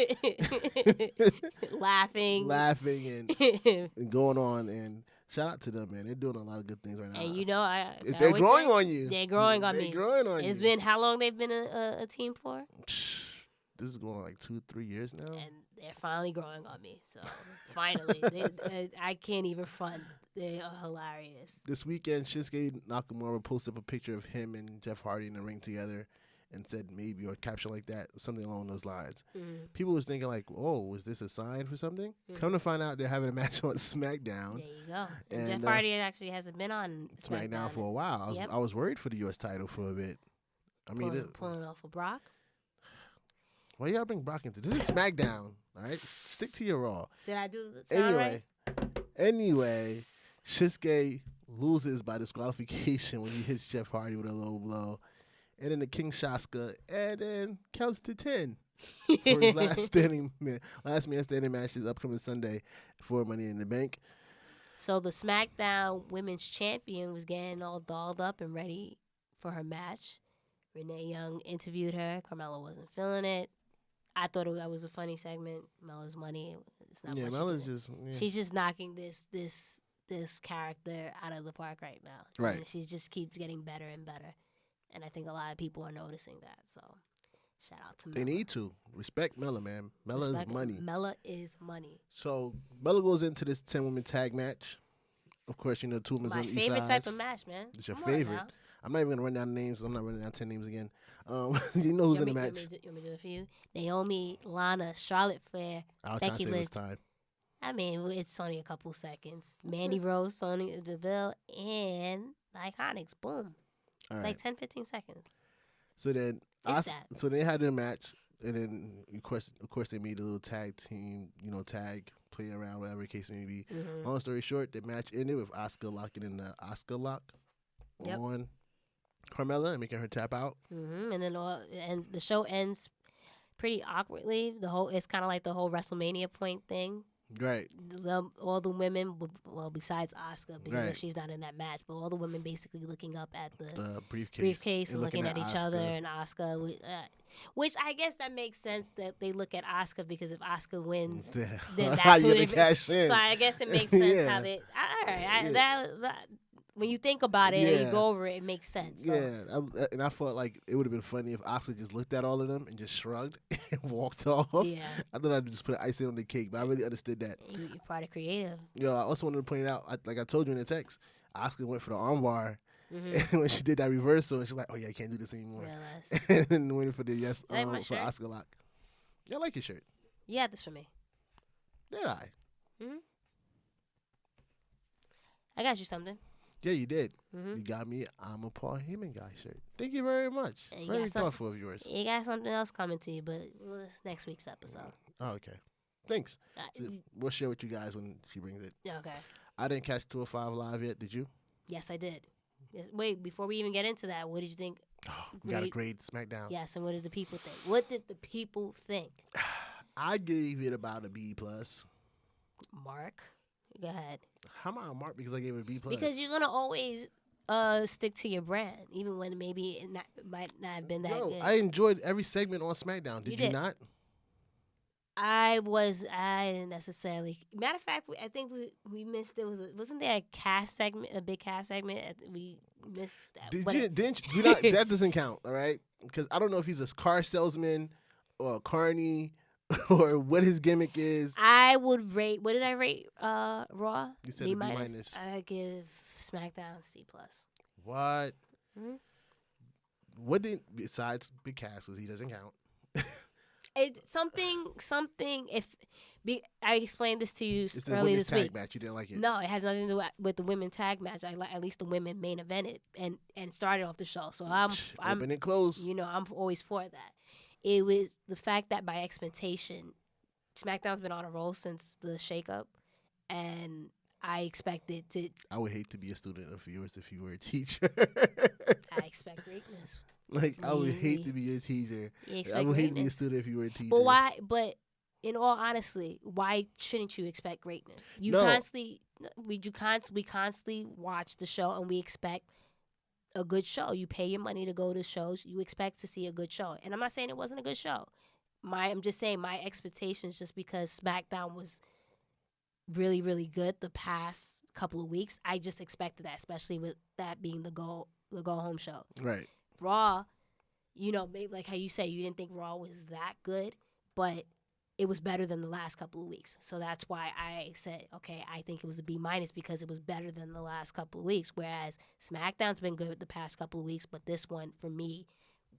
laughing and going on, and shout out to them, man. They're doing a lot of good things right now. And you know, they're growing on you. They're growing on me. They're growing on you. It's been how long they've been a team for? This is going on like 2-3 years now. And they're finally growing on me. So finally, I can't even front. They are hilarious. This weekend, Shinsuke Nakamura posted up a picture of him and Jeff Hardy in the ring together, and said maybe, or caption like that, something along those lines. People was thinking like, oh, was this a sign for something? Come to find out, they're having a match on SmackDown. There you go. And Jeff Hardy actually hasn't been on SmackDown for a while. I was worried for the U.S. title for a bit. I mean, pulling off of Brock. why y'all bring Brock into this? Is SmackDown, all right? Stick to your Raw. Did I do the sound right? Anyway, Shinsuke loses by disqualification when he hits Jeff Hardy with a low blow. And then the King Shaska, and then counts to 10 for his last man standing match is upcoming Sunday for Money in the Bank. So the SmackDown Women's Champion was getting all dolled up and ready for her match. Renee Young interviewed her. Carmella wasn't feeling it. I thought that was a funny segment. Mella's money. It's not. Yeah, Mella's just. Yeah. She's just knocking this character out of the park right now. Right. And she just keeps getting better and better. And I think a lot of people are noticing that. So, shout out to Mella. They need to. Respect Mella, man. Mella is money. Mella is money. So, Mella goes into this 10-woman tag match. Of course, you know, 2 women's on each side. My favorite type of match, man. It's your favorite. I'm not even going to run down the names. I'm not running down 10 names again. You know who's in the match. You want me to do it for you? Naomi, Lana, Charlotte Flair, Becky Lynch. Time. I mean, it's only a couple seconds. Mandy Rose, Sonya Deville, and the Iconics. Boom. All right. Like 10, 15 seconds. So then, so they had their match, and then of course they made a little tag team, tag, play around, whatever the case may be. Mm-hmm. Long story short, the match ended with Asuka locking in the Asuka lock on Carmella and making her tap out. Mm-hmm. And then the show ends pretty awkwardly. It's kind of like the whole WrestleMania point thing. Right. All the women, well, besides Asuka, because she's not in that match, but all the women basically looking up at the briefcase and looking at each other, and Asuka, which I guess that makes sense that they look at Asuka, because if Asuka wins, then that's who they cash in. So I guess it makes sense how they. All right, that when you think about it and you go over it, it makes sense. So. Yeah, and I felt like it would have been funny if Asuka just looked at all of them and just shrugged and walked off. Yeah. I thought I'd just put icing on the cake, but I really understood that. You're part of creative. Yo, I also wanted to point out, like I told you in the text, Asuka went for the armbar, and when she did that reversal, and she's like, "Oh yeah, I can't do this anymore." And then went for the for Asuka lock. Yeah, I like your shirt. Yeah, this for me. Did I? I got you something. Yeah, you did. You got me I'm a Paul Heyman guy shirt. Thank you very much. Very thoughtful of yours. You got something else coming to you, but next week's episode. Oh, okay. Thanks. So we'll share with you guys when she brings it. Okay. I didn't catch 205 Live yet. Did you? Yes, I did. Yes. Wait, before we even get into that, what did you think? We got a grade SmackDown. Yes, and what did the people think? What did the people think? I gave it about a B+. Mark, go ahead. How am I a mark because I gave it a B+? Because you're gonna always stick to your brand, even when maybe it might not have been that good. I enjoyed every segment on SmackDown. Did you not? I didn't necessarily. Matter of fact, I think we missed. Wasn't there a cast segment, a big cast segment? We missed that. Didn't you not, that doesn't count, all right? Because I don't know if he's a car salesman or a carny or what his gimmick is. I would rate. What did I rate? Raw. You said B-. I give SmackDown C+. What? What did besides big cast? Because he doesn't count. Something. I explained this to you earlier this week. Tag match. You didn't like it. No, it has nothing to do with the women's tag match. I like at least the women main evented and started off the show. So I'm open and close. I'm always for that. It was the fact that by expectation, SmackDown's been on a roll since the shakeup, and I expected to. I would hate to be a student of yours if you were a teacher. I expect greatness. I would hate to be your teacher. I would hate to be a student if you were a teacher. But why? But in all honesty, why shouldn't you expect greatness? We constantly watch the show and we expect a good show. You pay your money to go to shows. You expect to see a good show. And I'm not saying it wasn't a good show. I'm just saying my expectations, just because SmackDown was really, really good the past couple of weeks, I just expected that, especially with that being the go home show. Right. Raw, maybe like how you say you didn't think Raw was that good, but it was better than the last couple of weeks. So that's why I said, okay, I think it was a B- because it was better than the last couple of weeks. Whereas SmackDown's been good the past couple of weeks, but this one for me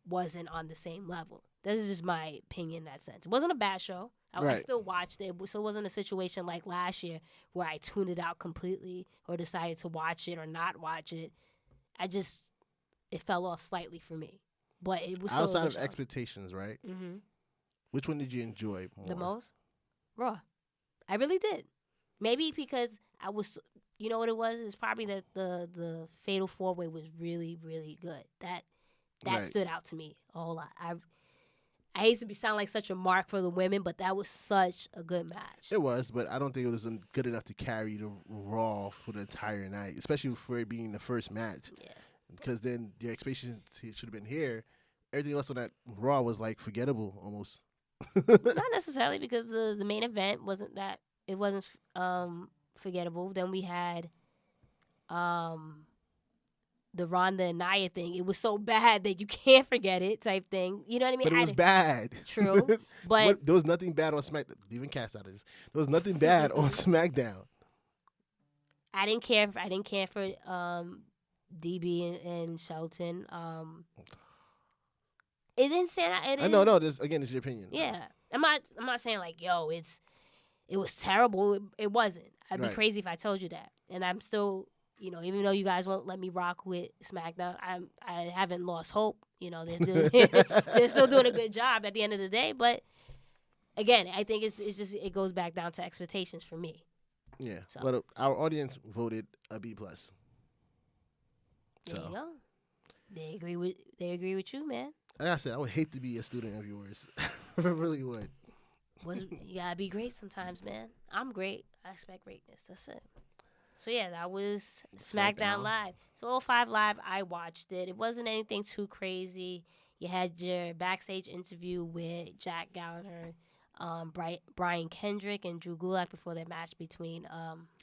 wasn't on the same level. This is just my opinion in that sense. It wasn't a bad show. I still watched it. So it wasn't a situation like last year where I tuned it out completely or decided to watch it or not watch it. It fell off slightly for me. but it was so Outside of good show. expectations, right? Mm-hmm. Which one did you enjoy more? The most? Raw. I really did. Maybe because I was, you know what it was? It's probably that the Fatal 4-Way was really, really good. That Right. stood out to me a whole lot. I hate to sound like such a mark for the women, but that was such a good match. It was, but I don't think it was good enough to carry the Raw for the entire night, especially for it being the first match. Yeah. Because then your expectations should have been here. Everything else on that Raw was like forgettable almost. Not necessarily, because the main event wasn't that, it wasn't forgettable. Then we had the Ronda and Nia thing. It was so bad that you can't forget it, type thing. You know what I mean? But it was bad. True, but there was nothing bad on SmackDown. Even Cass out of this. There was nothing bad on SmackDown. I didn't care. I didn't care for DB and Shelton. It didn't stand out. I know. No, this again is your opinion. Yeah, I'm not saying like, yo, it was terrible. It wasn't. I'd be Right. crazy if I told you that. And I'm still, even though you guys won't let me rock with SmackDown, I haven't lost hope. They're still doing a good job at the end of the day. But again, I think it's just, it goes back down to expectations for me. Yeah, So. but our audience voted a B+. There So. you go. They agree with you, man. Like I said, I would hate to be a student of yours. I really would. You gotta be great sometimes, man. I'm great. I expect greatness. That's it. So yeah, that was SmackDown Live. So 05 Live, I watched it. It wasn't anything too crazy. You had your backstage interview with Jack Gallagher, Brian Kendrick, and Drew Gulak before their match between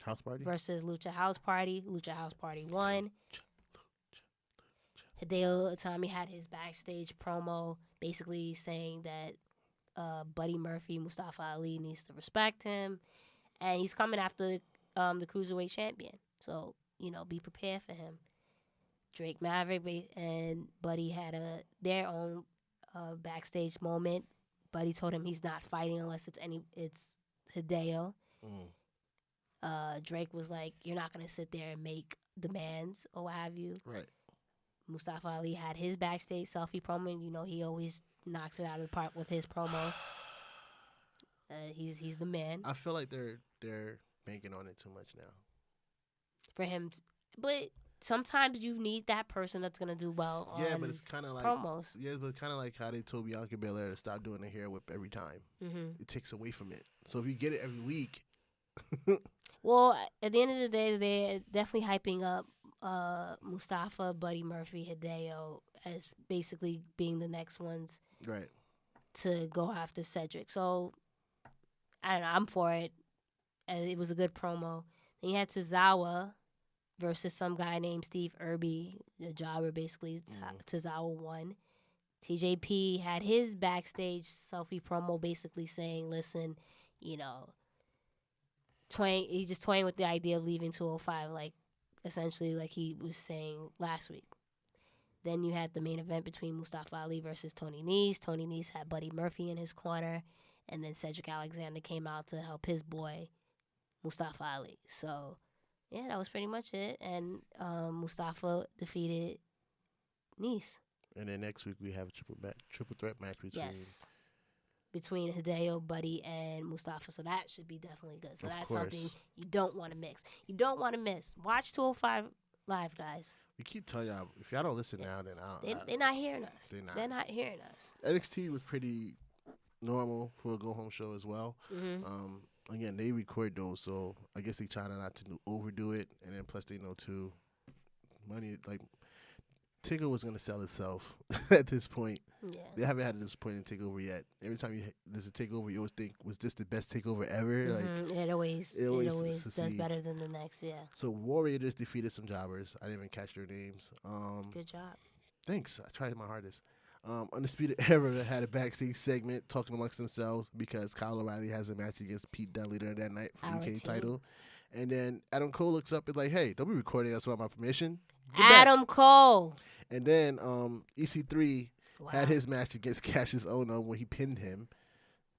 House Party versus Lucha House Party. Lucha House Party won. Hideo Itami had his backstage promo basically saying that Buddy Murphy, Mustafa Ali, needs to respect him. And he's coming after the Cruiserweight champion. So, be prepared for him. Drake Maverick and Buddy had their own backstage moment. Buddy told him he's not fighting unless it's Hideo. Drake was like, you're not going to sit there and make demands or what have you. Right. Mustafa Ali had his backstage selfie promo. He always knocks it out of the park with his promos. He's the man. I feel like they're banking on it too much now. For him, but sometimes you need that person that's gonna do well on Yeah, but it's kind of like promos. Yeah, but it's kind of like how they told Bianca Belair to stop doing the hair whip every time. Mm-hmm. It takes away from it. So if you get it every week. Well, at the end of the day, they're definitely hyping up Mustafa, Buddy Murphy, Hideo as basically being the next ones Right. to go after Cedric. So I don't know. I'm for it. It was a good promo. Then you had Tozawa versus some guy named Steve Irby, the jobber, basically. Tozawa won. TJP had his backstage selfie promo basically saying, listen, he's just toying with the idea of leaving 205, like essentially like he was saying last week. Then you had the main event between Mustafa Ali versus Tony Nese. Tony Nese had Buddy Murphy in his corner, and then Cedric Alexander came out to help his boy, Mustafa Ali. So, yeah, that was pretty much it. And Mustafa defeated Nese. And then next week we have a triple threat match between Hideo, Buddy, and Mustafa. So that should be definitely good. So that's course. something you don't want to mix. You don't want to miss. Watch 205 Live, guys. We keep telling y'all, if y'all don't listen now, then They're not hearing us. They're not hearing us. NXT was pretty normal for a go-home show as well. Mm-hmm. Again, they record those, so I guess they try not to overdo it. And then plus they know, too, money, like, Tigger was going to sell itself at this point. Yeah. They haven't had a disappointing takeover yet. Every time there's a takeover, you always think, was this the best takeover ever? Mm-hmm. Like It always does succeeds. better than the next, yeah. So Warrior just defeated some jobbers. I didn't even catch their names. Good job. Thanks. I tried my hardest. Undisputed Era had a backstage segment talking amongst themselves because Kyle O'Reilly has a match against Pete Dunne later that night for the UK title. And then Adam Cole looks up and like, hey, don't be recording us without my permission. Get Adam back. Cole. And then EC3 had his match against Cassius Ohno when he pinned him.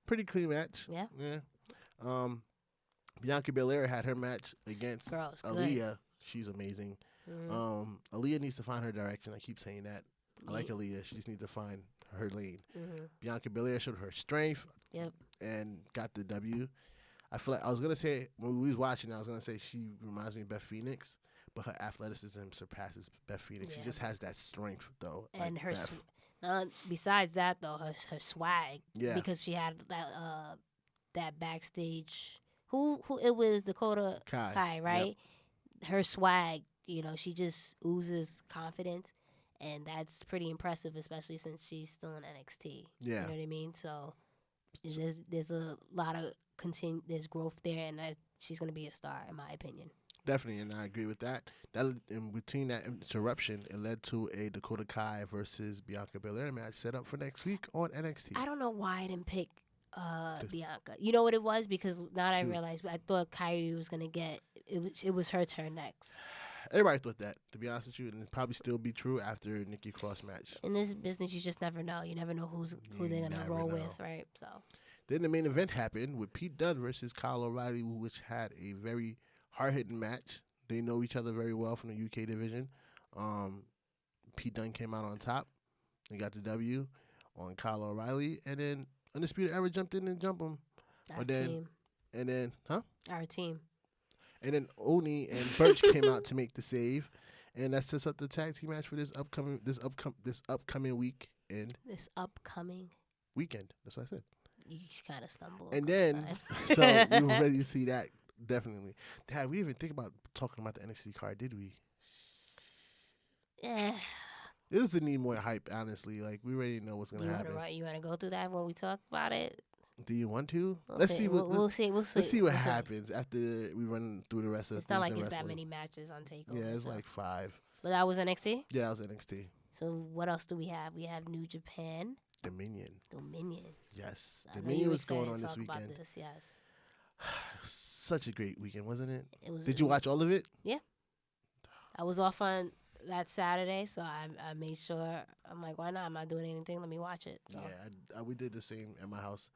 Pretty clean match. Yeah. Bianca Belair had her match against Girl's Aaliyah. good. She's amazing. Mm-hmm. Aaliyah needs to find her direction. I keep saying that. I like Aaliyah. She just need to find her lane. Mm-hmm. Bianca Belair showed her strength. Yep. And got the W. I feel like I was gonna say when we was watching, I was gonna say she reminds me of Beth Phoenix, but her athleticism surpasses Beth Phoenix. Yeah. She just has that strength though. And like her, Beth. besides that though, her swag. Yeah. Because she had that backstage. Who it was Dakota Kai, right? Yep. Her swag, she just oozes confidence, and that's pretty impressive, especially since she's still in NXT. Yeah. You know what I mean? So there's a lot of there's growth there, and she's gonna be a star in my opinion. Definitely, and I agree with that. That in between that interruption, it led to a Dakota Kai versus Bianca Belair match set up for next week on NXT. I don't know why I didn't pick Bianca. You know what it was? Because now I realized I thought Kyrie was gonna get it was her turn next. Everybody thought that, to be honest with you, and it'd probably still be true after Nikki Cross match. In this business, you just never know. You never know who they're gonna roll with, right? So. Then the main event happened with Pete Dunne versus Kyle O'Reilly, which had a very hard-hitting match. They know each other very well from the UK division. Pete Dunne came out on top and got the W on Kyle O'Reilly, and then Undisputed Era jumped in and jumped him. Our team. And then, Our team. And then Oni and Birch came out to make the save, and that sets up the tag team match for this upcoming weekend. This upcoming weekend. That's what I said. You kind of stumble. And then, so we were ready to see that, definitely. Dad, we didn't even think about talking about the NXT card, did we? Yeah. It doesn't need more hype, honestly. Like, we already know what's going to happen. You want to go through that when we talk about it? Do you want to? We'll see what happens after we run through the rest of the things. It's not like it's that many matches on TakeOver. Yeah, it's like 5. But that was NXT? Yeah, that was NXT. So what else do we have? We have New Japan. Dominion. Yes. Dominion was going on this weekend. About this, yes. Such a great weekend, wasn't it? Did you watch all of it? Yeah. I was off on that Saturday, so I made sure. I'm like, why not? I'm not doing anything. Let me watch it. So. Yeah, we did the same at my house.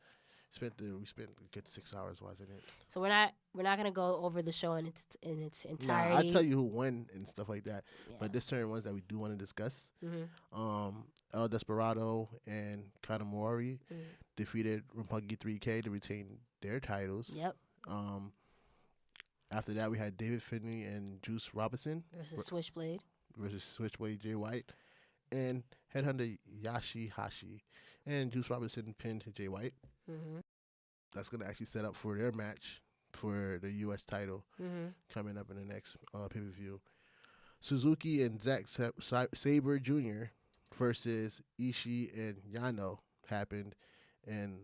We spent a good 6 hours watching it. So we're not gonna go over the show in its entirety. I'll tell you who won and stuff like that. Yeah. But there's certain ones that we do want to discuss. Mm-hmm. El Desperado and Kanemaru defeated Roppongi 3K to retain their titles. Yep. After that, we had David Finlay and Juice Robinson versus Switchblade Jay White, and Headhunter Yoshihashi and Juice Robinson pinned Jay White. Mm-hmm. That's going to actually set up for their match for the U.S. title coming up in the next pay-per-view. Suzuki and Zack Sabre Jr. versus Ishii and Yano happened, and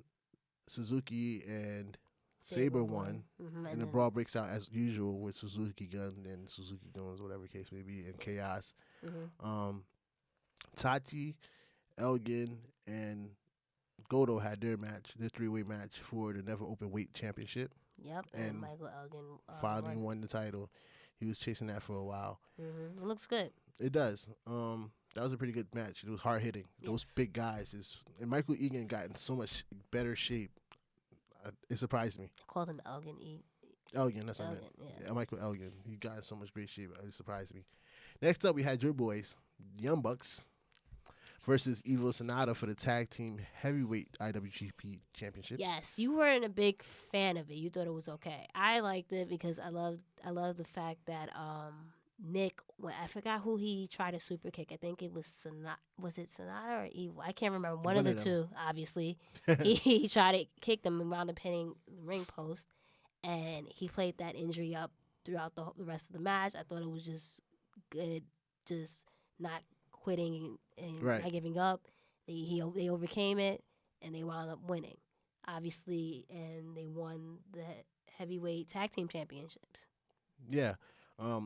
Suzuki and Sabre won. Mm-hmm. And the brawl breaks out as usual with Suzuki Gun and Suzuki Guns, whatever case may be, and Chaos. Mm-hmm. Tachi, Elgin, and Goto had their three-way match for the Never Open Weight Championship. Yep, and Michael Elgin finally won the title. He was chasing that for a while. Mm-hmm. It looks good. It does. That was a pretty good match. It was hard-hitting. Yes. Those big guys. And Michael Egan got in so much better shape. It surprised me. I called him Elgin. Elgin, that's what I meant. Yeah, Michael Elgin. He got in so much great shape. It surprised me. Next up, we had your boys, Young Bucks, versus Evil Sonata for the tag team heavyweight IWGP Championship. Yes, you weren't a big fan of it. You thought it was okay. I liked it because I love the fact that Nick, I forgot who he tried to super kick. I think it was Sonata. Was it Sonata or Evil? I can't remember. One of the two, obviously. he tried to kick them and wound up hitting the ring post, and he played that injury up throughout the rest of the match. I thought it was just good, just not quitting and not giving up. They overcame it, and they wound up winning, obviously, and they won the heavyweight tag team championships. Yeah.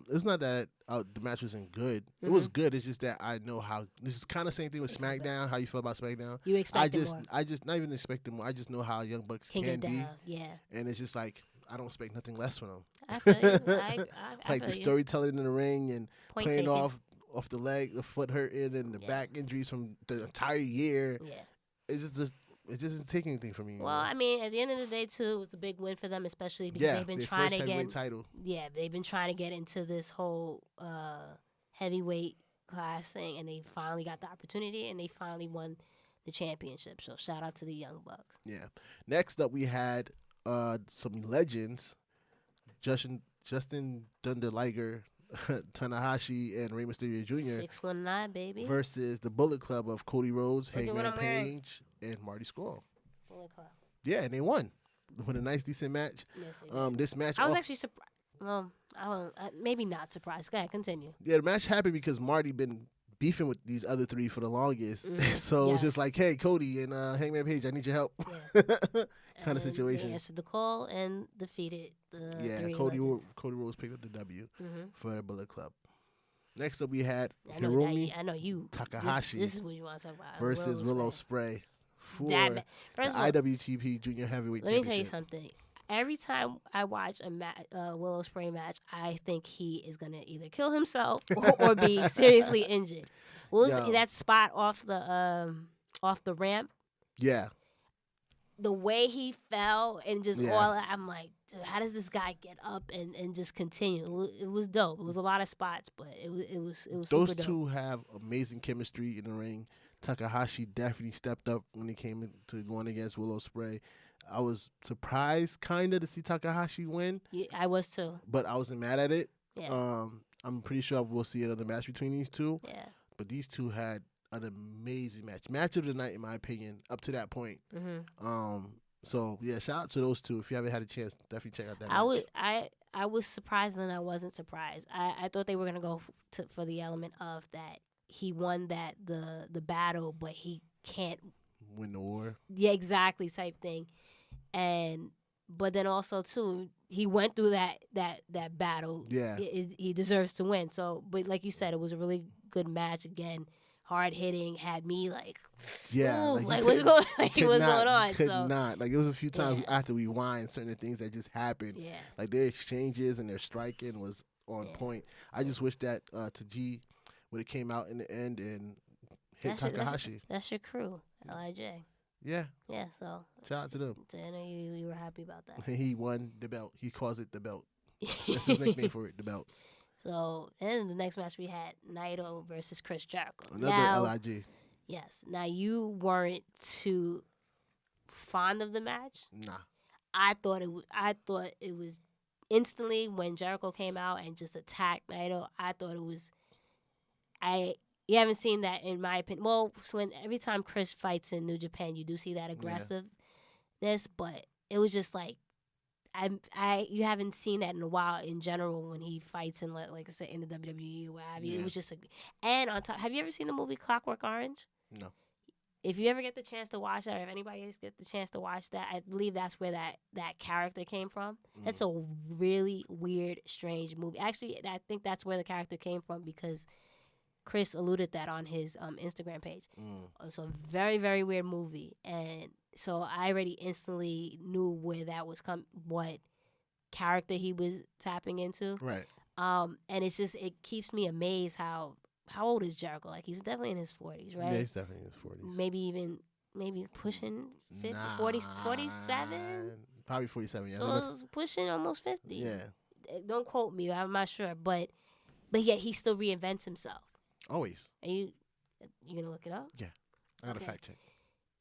It's not that the match wasn't good. Mm-hmm. It was good. It's just that I know how. This is kind of same thing with SmackDown. How you feel about SmackDown? You expect more. I just not even expect more. I just know how Young Bucks can be. Yeah. And it's just like I don't expect nothing less from them. I feel you. I like feel the storytelling in the ring and playing taken. off the leg, the foot hurting, and the back injuries from the entire year. Yeah. It just doesn't take anything from me. Well, I mean, at the end of the day, too, it was a big win for them, especially because they've been trying to get. Title. Yeah, they've been trying to get into this whole heavyweight class thing, and they finally got the opportunity, and they finally won the championship. So shout out to the Young Bucks. Yeah. Next up, we had some legends, Justin Thunder Liger, Tanahashi, and Rey Mysterio Jr. 619, baby. versus the Bullet Club of Cody Rhodes, Look at what Hangman I'm wearing. Page, and Marty Scurll. Bullet Club. Yeah, and they won with a nice, decent match. Yes, they did. This match, I was actually surprised. Well, maybe not surprised. Go ahead, continue. yeah, the match happened because Marty been beefing with these other three for the longest. So it was just like, hey, Cody and Hangman Page, I need your help. Yeah. Kind of And situation. They answered the call and defeated the three Cody legends. Rhodes picked up the W Mhm. for the Bullet Club. Next up, we had I know, Hiromi I know you. Takahashi This is what you want to talk about. versus Willow Spray for That the First of all, IWGP Junior Heavyweight let me tell you Championship. something. Every time I watch a Willow Spray match, I think he is gonna either kill himself or be seriously injured. What was Yo. that spot off the ramp? Yeah, The way he fell and just Yeah. all that, I'm like, dude, how does this guy get up and just continue? It was dope. It was a lot of spots, but it was those super dope. two have amazing chemistry in the ring. Takahashi definitely stepped up when it came to going against Willow Spray. I was surprised kind of to see Takahashi win, Yeah, I was too. but I wasn't mad at it. Yeah. I'm pretty sure we'll see another match between these two. Yeah. But these two had an amazing match of the night in my opinion, up to that point. Mhm. So yeah, shout out to those two. If you haven't had a chance, definitely check out that match. I was surprised and I wasn't surprised. I thought they were gonna go for the element of that he won the battle, but he can't. Win the war. Yeah, exactly, type thing. But then also too, he went through that battle. Yeah. He deserves to win. So, but like you said, it was a really good match. Again, hard hitting, had me like, Yeah, ooh, you like what's could- going, you like could what's not- going on? you Could So not. Like it was a few times Yeah. after we wind certain things that just happened. yeah, Like their exchanges and their striking was on Yeah. point. I just wish that Taji would have came out in the end and hit Takahashi. That's your crew, Lij. Yeah, Yeah, so shout out to them. I know you were happy about that. He won the belt. He calls it the belt. That's his nickname for it, the belt. So then the next match we had Naito versus Chris Jericho. Another Now, LIG. yes. Now you weren't too fond of the match. Nah. I thought it was instantly when Jericho came out and just attacked Naito. I thought it was. You haven't seen that in my opinion. Well, so every time Chris fights in New Japan, you do see that aggressiveness, but it was just like you haven't seen that in a while in general when he fights in like I said in the WWE or what have you. Yeah. It was just and on top. Have you ever seen the movie Clockwork Orange? No. If you ever get the chance to watch that, or if anybody else gets the chance to watch that, I believe that's where that character came from. That's a really weird, strange movie. Actually, I think that's where the character came from because Chris alluded that on his Instagram page. It's a very, very weird movie, and so I already instantly knew where that was what character he was tapping into. Right. And it's just it keeps me amazed how old is Jericho? Like he's definitely in his 40s, right? Yeah, he's definitely in his 40s. Maybe pushing 50, Nah, 47. Probably 47. Yeah. So it's pushing almost 50. Yeah. Don't quote me. I'm not sure, but yet he still reinvents himself. Always. Are you gonna look it up? I got to Okay. fact check.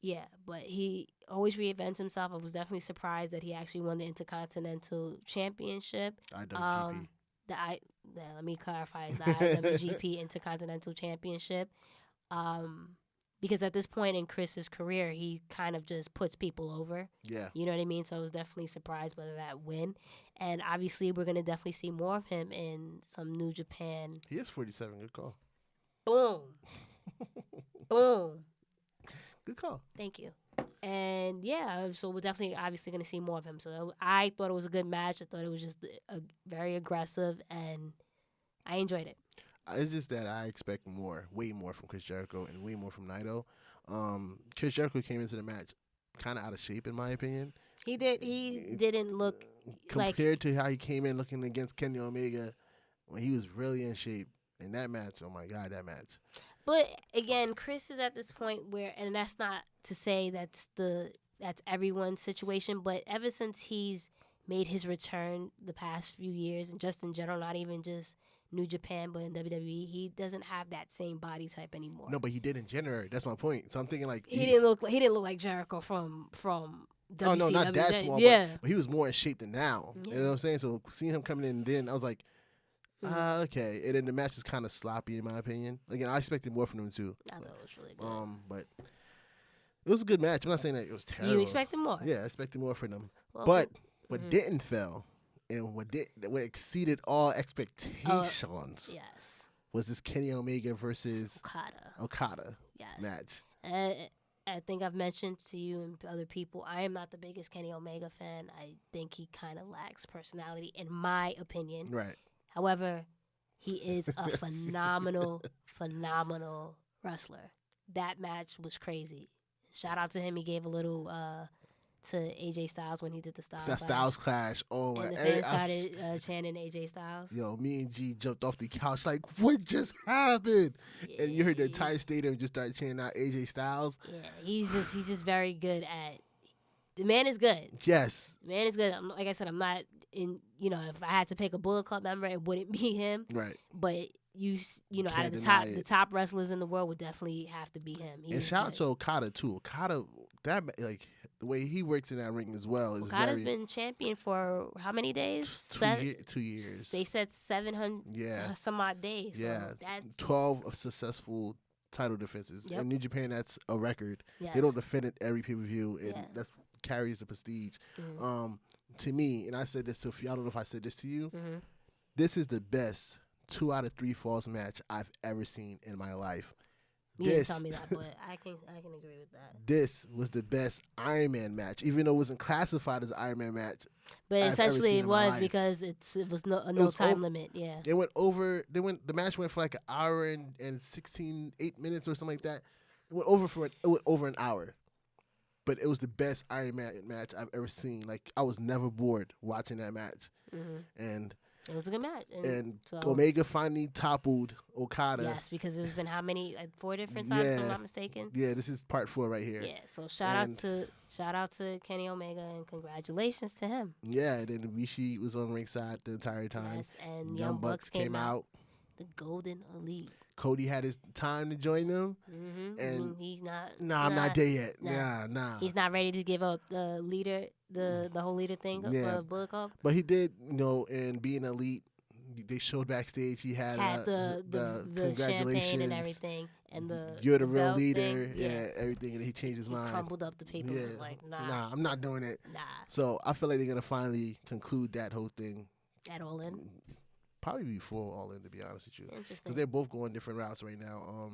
Yeah, but he always reinvents himself. I was definitely surprised that he actually won the Intercontinental Championship. IWGP. Let me clarify, it's the IWGP Intercontinental Championship. Because at this point in Chris's career, he kind of just puts people over. Yeah. You know what I mean? So I was definitely surprised by that win. And obviously, we're going to definitely see more of him in some New Japan. He is 47. Good call. Boom. Boom. Good call. Thank you. And yeah, so we're definitely obviously going to see more of him. So I thought it was a good match. I thought it was just very aggressive, and I enjoyed it. It's just that I expect way more from Chris Jericho and way more from Naito. Chris Jericho came into the match kind of out of shape, in my opinion. He didn't look like Compared to how he came in looking against Kenny Omega when he was really in shape. In that match, oh my God, that match. But again, Chris is at this point where, and that's not to say that's everyone's situation, but ever since he's made his return the past few years, and just in general, not even just New Japan, but in WWE, he doesn't have that same body type anymore. No, but he did in January. That's my point. So I'm thinking like He didn't look like Jericho from WCW. Oh no, not that small. Yeah, but he was more in shape than now. Yeah. You know what I'm saying? So seeing him coming in, then I was like, okay. And then the match was kind of sloppy in my opinion. Again, I expected more from him too. I thought it was really good. But it was a good match. I'm not saying that it was terrible. You expected more? Yeah, I expected more from them. Well, But what didn't fail, and what exceeded all expectations, yes, was this Kenny Omega versus Okada yes. match. I think I've mentioned to you and other people, I am not the biggest Kenny Omega fan. I think he kind of lacks personality, in my opinion. Right. However, he is a phenomenal wrestler. That match was crazy. Shout out to him. He gave a little to AJ Styles when he did the Styles Clash. Oh my! And the fans started chanting AJ Styles. Yo, me and G jumped off the couch like, what just happened? Yeah. And you heard the entire stadium just started chanting out AJ Styles. Yeah, he's just very good at. The man is good. Yes. The man is good. Like I said, I'm not in. If I had to pick a Bullet Club member, it wouldn't be him. Right. But out of the top wrestlers in the world would definitely have to be him. And shout out to Okada too. Okada, the way he works in that ring as well is Okada's been champion for how many days? 2 years. They said 700 some odd days. Yeah, so that's 12 of successful title defenses. Yep. In New Japan, that's a record. Yes. They don't defend it every pay-per-view, and that's carries the prestige. Mm-hmm. To me, and I said this to I don't know if I said this to you. Mm-hmm. This is the best 2 out of 3 falls match I've ever seen in my life. You didn't tell me that, but I can agree with that. This was the best Iron Man match, even though it wasn't classified as an Iron Man match. But essentially, it was because it was no time limit. Yeah, it went over. The match went for like an hour and 8 minutes or something like that. It went over an hour. But it was the best Iron Man match I've ever seen. Like, I was never bored watching that match. And it was a good match. And Omega finally toppled Okada. Yes, because it's been how many? Like 4 different times, if I'm not mistaken. Yeah, this is part 4 right here. Yeah, so shout out to Kenny Omega and congratulations to him. Yeah, and then Rishi was on ringside the entire time. Yes, and Young Bucks came out. The Golden Elite. Cody had his time to join them, and he's not. I'm not there yet. Nah. He's not ready to give up the leader, the whole leader thing of Bullet Club. But he did, and being elite, they showed backstage he had the congratulations champagne and everything, and you're the real leader, thing. Yeah, everything, and he changed his mind. Crumbled up the paper. Yeah. Was like, nah, I'm not doing it. Nah. So I feel like they're gonna finally conclude that whole thing at All In. Probably before All In, to be honest with you, because they're both going different routes right now.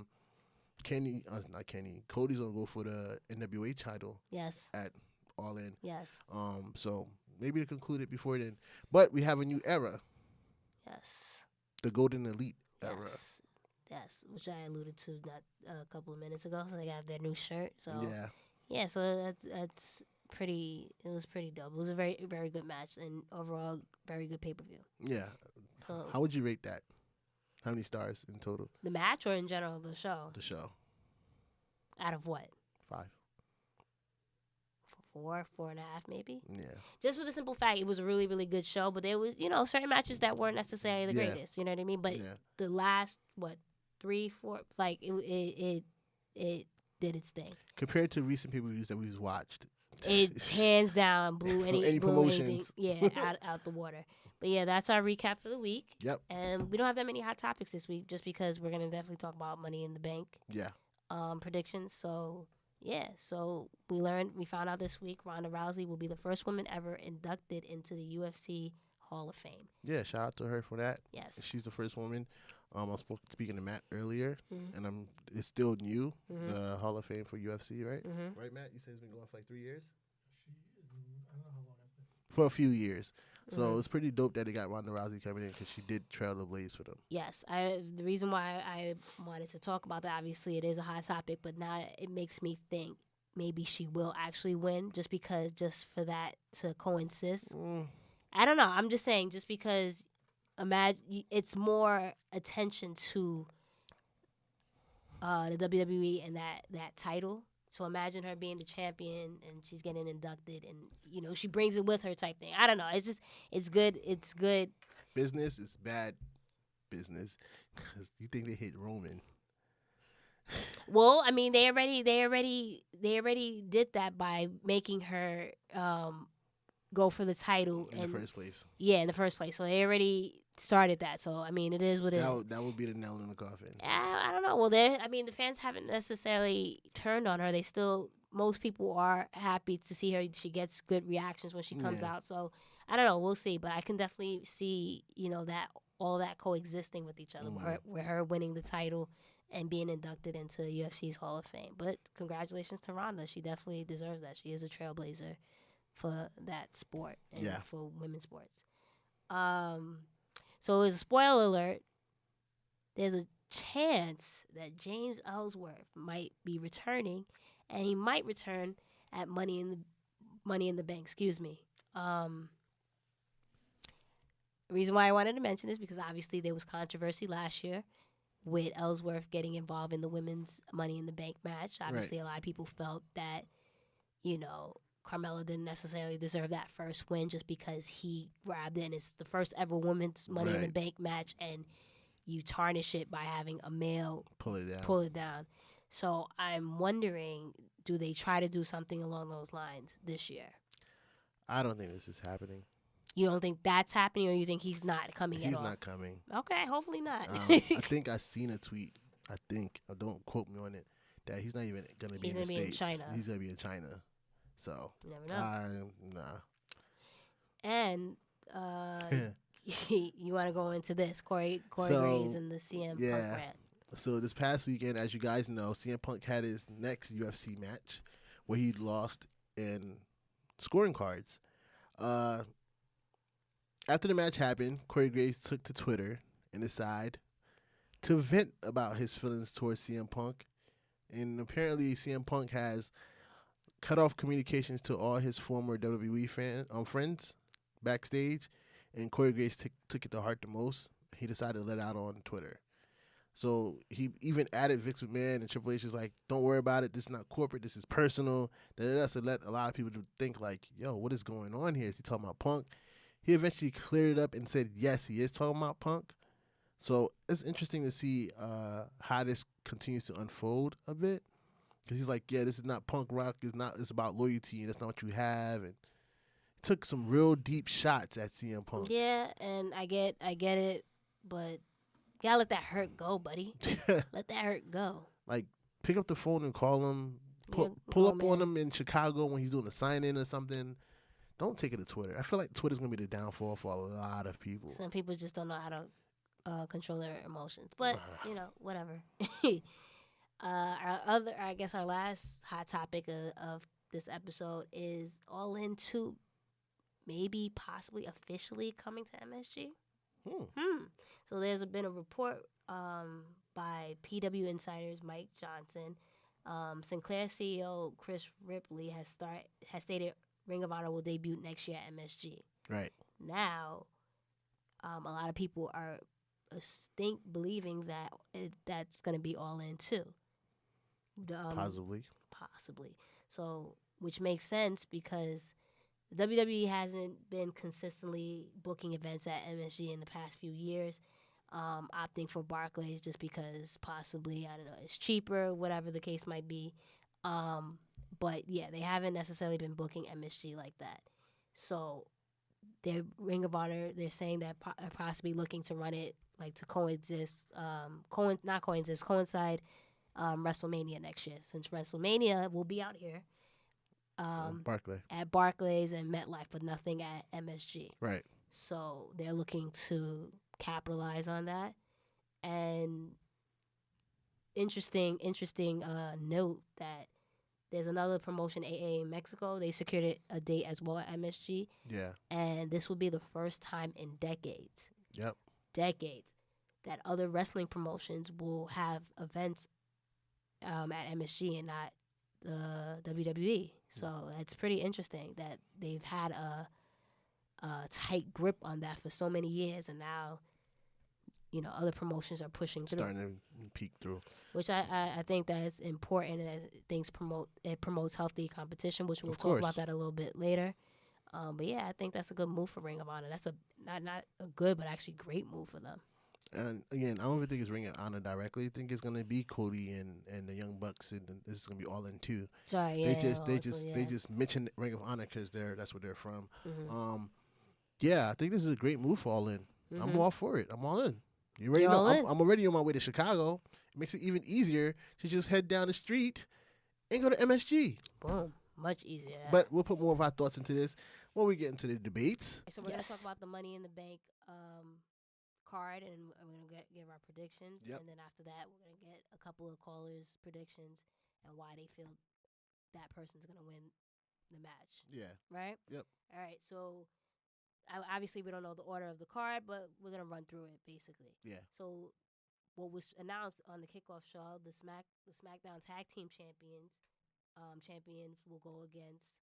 Cody's gonna go for the NWA title. Yes. At All In. Yes. So maybe to conclude it before then, but we have a new era. Yes. The Golden Elite era. Yes, which I alluded to a couple of minutes ago. So they got their new shirt. So yeah. So that's pretty. It was pretty dope. It was a very, very good match and overall very good pay-per-view. Yeah. So how would you rate that? How many stars in total? The match or in general the show? The show. Out of what? 5. 4.5 maybe. Yeah. Just for the simple fact it was a really, really good show, but there was certain matches that weren't necessarily the greatest. You know what I mean? But the last 3, 4, like it did its thing. Compared to recent pay-per-views that we've watched, it hands down blew any promotions. Out the water. But yeah, that's our recap for the week. Yep. And we don't have that many hot topics this week, just because we're gonna definitely talk about Money in the Bank. Yeah. Predictions. So yeah. So we found out this week Ronda Rousey will be the first woman ever inducted into the UFC Hall of Fame. Yeah. Shout out to her for that. Yes. She's the first woman. I was speaking to Matt earlier, and it's still new, the Hall of Fame for UFC, right? Right, Matt? You said it's been going for like 3 years? I don't know how long it's been. For a few years. So it's pretty dope that they got Ronda Rousey coming in because she did trail the blaze for them. Yes. The reason why I wanted to talk about that, obviously it is a hot topic, but now it makes me think maybe she will actually win just for that to coincide. I don't know. I'm just saying just because imagine it's more attention to the WWE and that title. So imagine her being the champion and she's getting inducted and, she brings it with her type thing. I don't know. It's good. It's good. Business is bad business. 'Cause you think they hit Roman? Well, I mean, they already did that by making her go for the title In the first place. Yeah, in the first place. So they already started that. So I mean, it is what it is. That would be the nail in the coffin. I don't know. Well, I mean, the fans haven't necessarily turned on her. They still, most people are happy to see her. She gets good reactions when she comes out. So I don't know. We'll see. But I can definitely see, that all that coexisting with each other, with her winning the title and being inducted into UFC's Hall of Fame. But congratulations to Ronda. She definitely deserves that. She is a trailblazer for that sport and for women's sports. So as a spoiler alert, there's a chance that James Ellsworth might be returning, and he might return at Money in the Bank. Excuse me. The reason why I wanted to mention this because obviously there was controversy last year with Ellsworth getting involved in the women's Money in the Bank match. Obviously, a lot of people felt that, Carmella didn't necessarily deserve that first win just because he grabbed it, and it's the first ever women's Money in the Bank match, and you tarnish it by having a male pull it down. So I'm wondering, do they try to do something along those lines this year? I don't think this is happening. You don't think that's happening, or you think he's not coming at all? He's not coming. Okay, hopefully not. I think I seen a tweet. Don't quote me on it, that he's not even going to be in the States. China. He's going to be in China. So you never know. Nah. And you want to go into this, Corey Graves and the CM Punk rant. So this past weekend, as you guys know, CM Punk had his next UFC match where he lost in scoring cards. After the match happened, Corey Graves took to Twitter and decided to vent about his feelings towards CM Punk. And apparently CM Punk has cut off communications to all his former WWE friends backstage, and Corey Graves took it to heart the most. He decided to let out on Twitter. So he even added Vince McMahon and Triple H is like, don't worry about it. This is not corporate. This is personal. So let a lot of people think like, yo, what is going on here? Is he talking about Punk? He eventually cleared it up and said, yes, he is talking about Punk. So it's interesting to see how this continues to unfold a bit. Because he's like, yeah, this is not punk rock. It's about loyalty, and that's not what you have. And took some real deep shots at CM Punk. Yeah, and I get it, but you gotta let that hurt go, buddy. Let that hurt go. Like, pick up the phone and call him. Pull up on him in Chicago when he's doing a sign-in or something. Don't take it to Twitter. I feel like Twitter's going to be the downfall for a lot of people. Some people just don't know how to control their emotions. But, whatever. Our last hot topic of this episode is All In 2 maybe possibly officially coming to MSG. So there's been a report by PW Insiders Mike Johnson. Sinclair CEO Chris Ripley has stated Ring of Honor will debut next year at MSG. Right. Now, a lot of people are believing that that's going to be All In 2. Possibly. So, which makes sense because the WWE hasn't been consistently booking events at MSG in the past few years, opting for Barclays just because possibly, I don't know, it's cheaper, whatever the case might be. But yeah, they haven't necessarily been booking MSG like that. So their Ring of Honor, they're saying that possibly looking to run it like to coincide WrestleMania next year, since WrestleMania will be out here at Barclays and MetLife, but nothing at MSG. Right. So they're looking to capitalize on that. And interesting note that there's another promotion, AA in Mexico. They secured a date as well at MSG. Yeah. And this will be the first time in decades. Yep. Decades that other wrestling promotions will have events at MSG and not the WWE. So it's pretty interesting that they've had a tight grip on that for so many years, and now, other promotions are pushing through. Starting to peek through. Which I think that it's important, and it promotes healthy competition, which we'll talk about that a little bit later. But yeah, I think that's a good move for Ring of Honor. That's not a good, but actually great move for them. And again, I don't even think it's Ring of Honor directly. I think it's gonna be Cody and the Young Bucks, and this is gonna be all in too. Sorry, They yeah. they just mentioned Ring of Honor because that's where they're from. Mhm. Yeah, I think this is a great move for All In. I'm Mhm. all for it. I'm all in. You already You're know all in? I'm already on my way to Chicago. It makes it even easier to just head down the street and go to MSG. Boom. Much easier. But we'll put more of our thoughts into this when we get into the debates. So we're gonna Yes. talk about the Money in the Bank card, and we're gonna give our predictions. Yep. And then after that, we're gonna get a couple of callers' predictions and why they feel that person's gonna win the match. Yeah. Right? Yep. All right. So obviously we don't know the order of the card, but we're gonna run through it basically. Yeah. So what was announced on the kickoff show, the SmackDown Tag Team champions will go against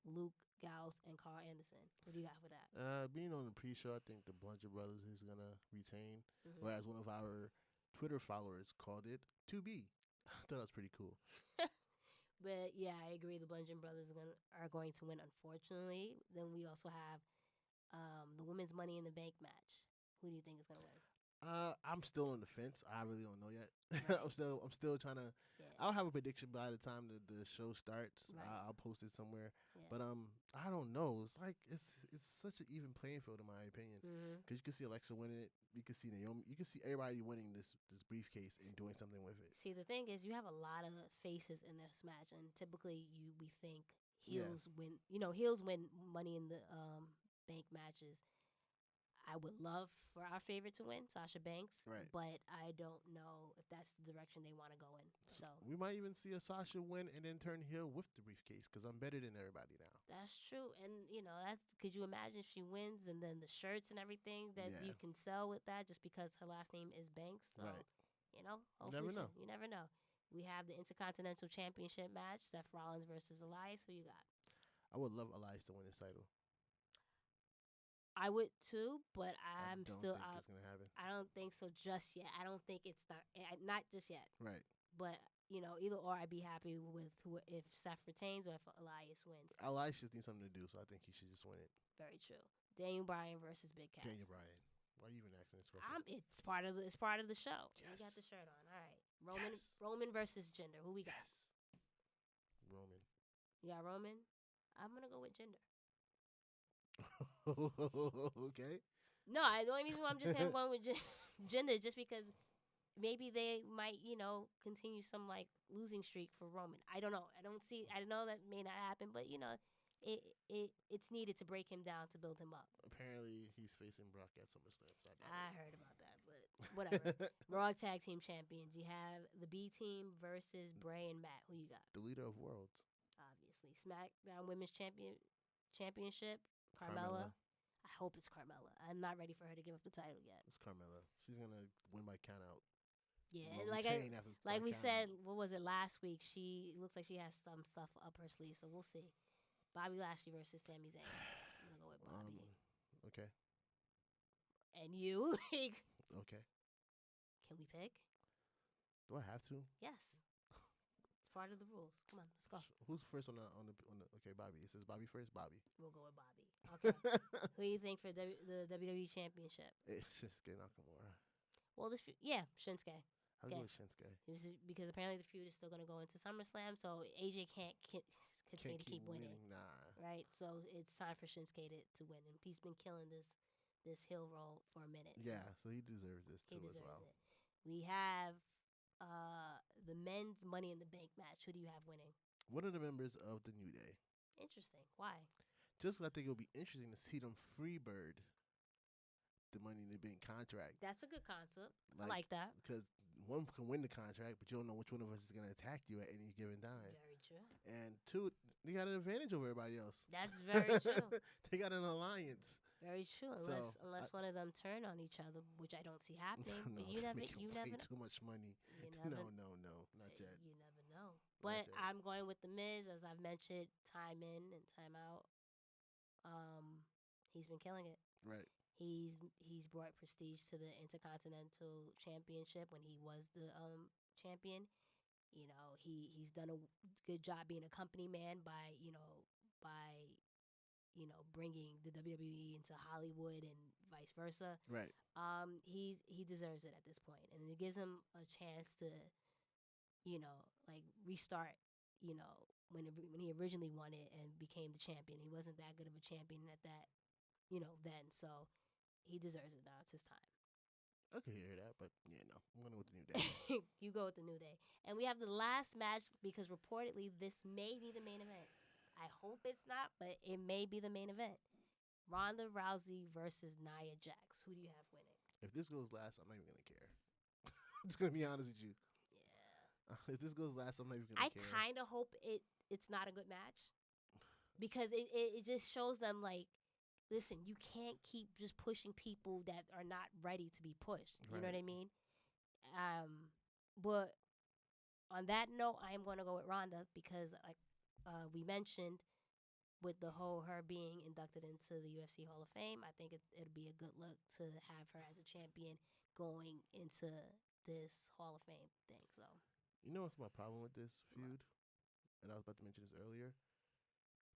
Luke Gallows and Carl Anderson. What do you got for that? Being on the pre-show, I think the Bludgeon Brothers is gonna retain, Mhm. whereas one of our Twitter followers called it to be. I thought that was pretty cool. But yeah, I agree. The Bludgeon Brothers are going to win, unfortunately. Then we also have the women's Money in the Bank match. Who do you think is going to win? I'm still on the fence. I really don't know yet. Right. I'm still trying to. Yeah. I'll have a prediction by the time the show starts. Right. I'll post it somewhere. Yeah. But I don't know. It's like it's such an even playing field in my opinion. Mhm. Because you can see Alexa winning it. You can see Naomi. You can see everybody winning this briefcase and doing something with it. See, the thing is, you have a lot of faces in this match, and typically we think Yeah. heels win. Heels win Money in the Bank matches. I would love for our favorite to win, Sasha Banks. Right. But I don't know if that's the direction they want to go in. So We might even see a Sasha win and then turn heel with the briefcase because I'm better than everybody now. that's true. And, that's, could you imagine if she wins and then the shirts and everything that Yeah. you can sell with that just because her last name is Banks? So, Right. hopefully never know. You never know. We have the Intercontinental Championship match, Seth Rollins versus Elias. Who you got? I would love Elias to win this title. I would too, but I I'm don't still think out. it's gonna happen. I don't think so just yet. I don't think it's not just yet. Right. But either or, I'd be happy with if Seth retains or if Elias wins. Elias just needs something to do, so I think he should just win it. Very true. Daniel Bryan versus Big Cass. Daniel Bryan. Why are you even asking this question? It's part of the show. You got Yes. the shirt on. All right. Roman Yes. Roman versus Jinder. Who we got? Yes. Roman. You got Roman. I'm gonna go with Jinder. Okay. No, the only reason why I'm just saying I'm going with Jinder just because maybe they might continue some like losing streak for Roman. I don't know. I know that may not happen, but it's needed to break him down to build him up. Apparently, he's facing Brock at SummerSlam. So I heard about that, but whatever. Raw Tag Team Champions. You have the B Team versus Bray and Matt. Who you got? The leader of worlds. Obviously, SmackDown Women's Championship. Carmella. I hope it's Carmella. I'm not ready for her to give up the title yet. It's Carmella. She's gonna win by count out. Yeah, Well, and retain after like by we count said, out. what was it last week? She looks like she has some stuff up her sleeve, so we'll see. Bobby Lashley versus Sami Zayn. I'm gonna go with Bobby. Okay. And you? Okay. Can we pick? Do I have to? Yes. It's part of the rules. Come on, let's go. Who's first on the? Okay, Bobby. It says Bobby first. Bobby. We'll go with Bobby. Okay. Who do you think for the WWE Championship? It's Shinsuke Nakamura. Well, Shinsuke. I'll Okay. go with Shinsuke. Because apparently the feud is still going to go into SummerSlam, so AJ can't continue to keep winning. Nah. Right? So it's time for Shinsuke to win. And he's been killing this heel roll for a minute. Yeah, so he deserves this He too as deserves well. it. We have the men's Money in the Bank match. Who do you have winning? One of the members of the New Day. Interesting. Why? Just I think it'll be interesting to see them freebird the Money in the Bank contract. That's a good concept. I like that. Because one can win the contract, but you don't know which one of us is going to attack you at any given time. Very true. And two, they got an advantage over everybody else. That's very true. They got an alliance. Very true. Unless one of them turn on each other, which I don't see happening. No, But you never way know. too much money. You never, No, not yet. You never know. But yet. I'm going with the Miz, as I've mentioned, time in and time out. He's been killing it. Right. He's brought prestige to the Intercontinental Championship when he was the champion. He's done a good job being a company man by bringing the WWE into Hollywood and vice versa. Right. He deserves it at this point, and it gives him a chance to, like restart. When he originally won it and became the champion, he wasn't that good of a champion at that, then. So he deserves it now. It's his time. I could hear that, but yeah, no, I'm going with the New Day. You go with the New Day, and we have the last match because reportedly this may be the main event. I hope it's not, but it may be the main event. Ronda Rousey versus Nia Jax. Who do you have winning? If this goes last, I'm not even gonna care. I'm just gonna be honest with you. Yeah. If this goes last, I'm not even gonna care. I kind of hope it's not a good match because it just shows them like, listen, you can't keep just pushing people that are not ready to be pushed. You know what I mean? But on that note, I am going to go with Ronda because, like we mentioned, with the whole her being inducted into the UFC Hall of Fame, I think it'll be a good look to have her as a champion going into this Hall of Fame thing. So, you know what's my problem with this feud? And I was about to mention this earlier.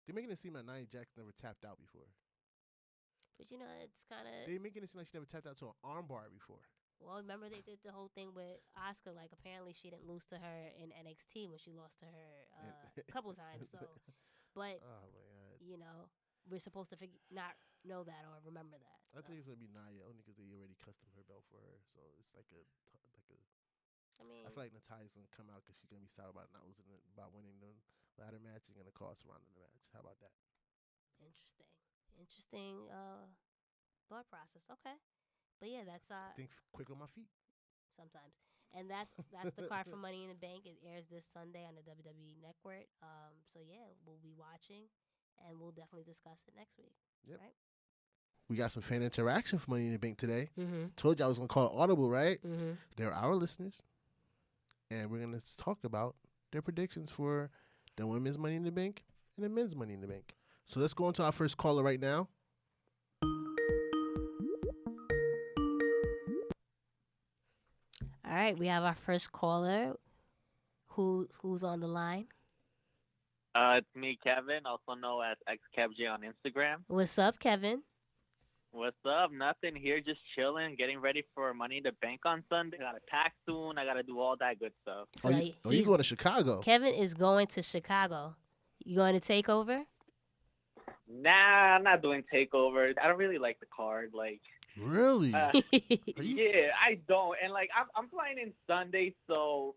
They're making it seem like Nia Jax never tapped out before. but it's kind of. They're making it seem like she never tapped out to an armbar before. Well, remember they did the whole thing with Asuka. Like, apparently she didn't lose to her in NXT when she lost to her a couple of times. So, but Oh my god, we're supposed to not know that or remember that. I think it's gonna be Nia only because they already custom her belt for her. So it's like a. I mean, I feel like Nataya's gonna come out because she's gonna be sour about not losing it, about winning the ladder match and gonna cost Ronda the match. How about that? interesting thought process. Okay, but yeah, that's Think quick on my feet. sometimes. And that's the card for Money in the Bank. It airs this Sunday on the WWE Network. So yeah, we'll be watching, and we'll definitely discuss it next week. Yep. Right? We got some fan interaction for Money in the Bank today. Mm-hmm. Told you I was gonna call it audible, right? Mm-hmm. They're our listeners, and we're gonna talk about their predictions for the women's Money in the Bank and the men's Money in the Bank. So let's go into our first caller right now. All right, we have our first caller. Who's on the line? It's me, Kevin, also known as XKevJ on Instagram. What's up, Kevin? What's up? Nothing here, just chilling, getting ready for Money in the Bank on Sunday. I gotta pack soon. I gotta do all that good stuff. So you going to Chicago? Kevin is going to Chicago. You going to take over? Nah, I'm not doing takeovers. I don't really like the card. Like, Really? yeah, I don't. And like, I'm playing in Sunday, so.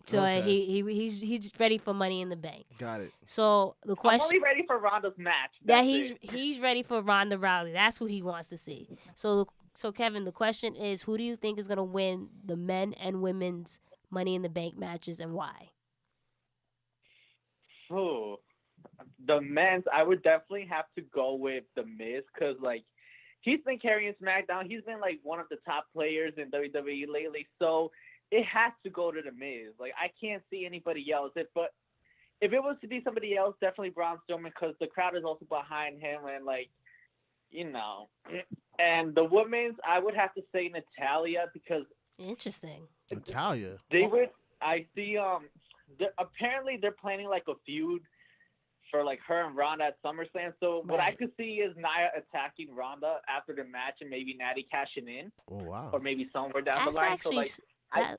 So Okay. he's ready for Money in the Bank. Got it. So the I'm question only ready for Ronda's match. that That's it. he's ready for Ronda Rousey. That's who he wants to see. So Kevin, the question is, who do you think is gonna win the men and women's Money in the Bank matches and why? Oh, the men's, I would definitely have to go with The Miz because, like, he's been carrying SmackDown. He's been, like, one of the top players in WWE lately. So it has to go to The Miz. Like, I can't see anybody else. But if it was to be somebody else, definitely Braun Strowman because the crowd is also behind him and, like, And the women's, I would have to say Natalya because Interesting. Natalia. I see, apparently they're planning, like, a feud for like her and Ronda at SummerSlam. So what I Right. could see is Nia attacking Ronda after the match and maybe Natty cashing in Oh wow. or maybe somewhere down the That's line. actually So like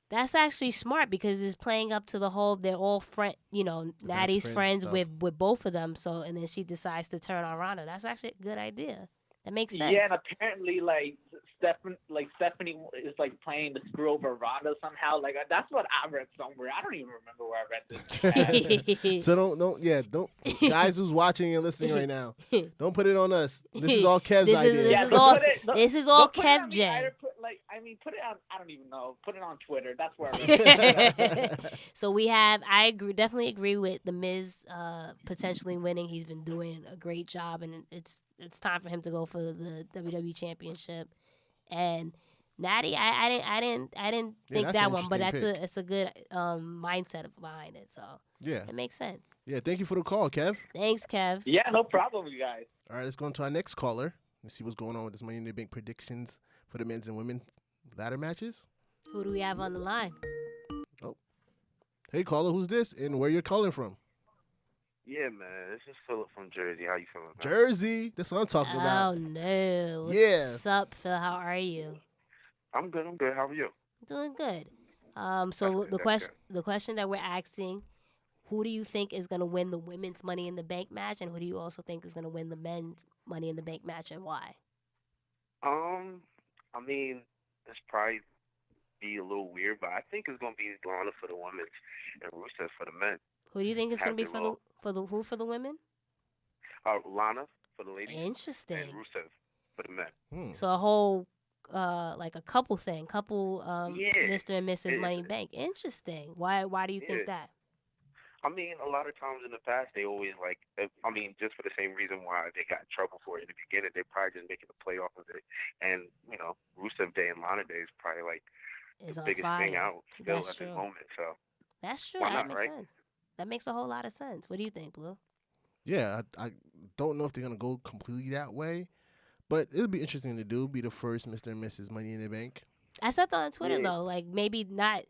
that's actually smart because it's playing up to the whole they're all Natty's friend friends stuff. with both of them. So and then she decides to turn on Ronda. That's actually a good idea. That makes sense. yeah, and apparently like Stephanie is like planning to screw over Ronda somehow. Like that's what I read somewhere. I don't even remember where I read this. So don't guys who's watching and listening right now, don't put it on us. This is all Kev's This is- idea. this Yeah, is don't all- put it- don't- this is all don't put it on Kev me J. either. Put it on. I don't even know. Put it on Twitter. That's where I read it. So I definitely agree with the Miz potentially winning. He's been doing a great job, and it's time for him to go for the WWE Championship. And Natty, I didn't think that's that an one, but interesting it's a good mindset behind it. So Yeah. it makes sense. Yeah. Thank you for the call, Kev. Thanks, Kev. Yeah, no problem, you guys. All right, let's go into our next caller. Let's see what's going on with this Money in the Bank predictions for the men's and women ladder matches. Who do we have on the line? Hey, caller, who's this and where you're calling from? Yeah, man. This is Philip from Jersey. How you feeling, man? Jersey. That's what I'm talking Oh about. no. Yeah. What's up, Phil? How are you? I'm good. I'm good. How are you? Doing good. That's So good. That's good. the question that we're asking, who do you think is gonna win the women's Money in the Bank match, and who do you also think is gonna win the men's Money in the Bank match, and why? I mean, it's probably be a little weird, but I think it's gonna be Lana for the women and Rusev for the men. Who do you think is gonna Have be their little for the women? Lana for the ladies and Interesting. Rusev for the men. So a whole like a couple thing, Yeah, Mr. and Mrs. it, Money Bank. Interesting. Why do you think yeah. that? I mean, a lot of times in the past, they always I mean, just for the same reason why they got in trouble for it in the beginning, they probably just making a play off of it. And Rusev Day and Lana Day is probably like Is the on biggest thing fire. out still That's at this true. moment. So That's true. why That not, makes right? sense. That makes a whole lot of sense. What do you think, Blue? Yeah, I don't know if they're gonna go completely that way, but it'll be interesting to do. Be the first Mr. and Mrs. Money in the Bank. I said that on Twitter Yeah, though. Like maybe not.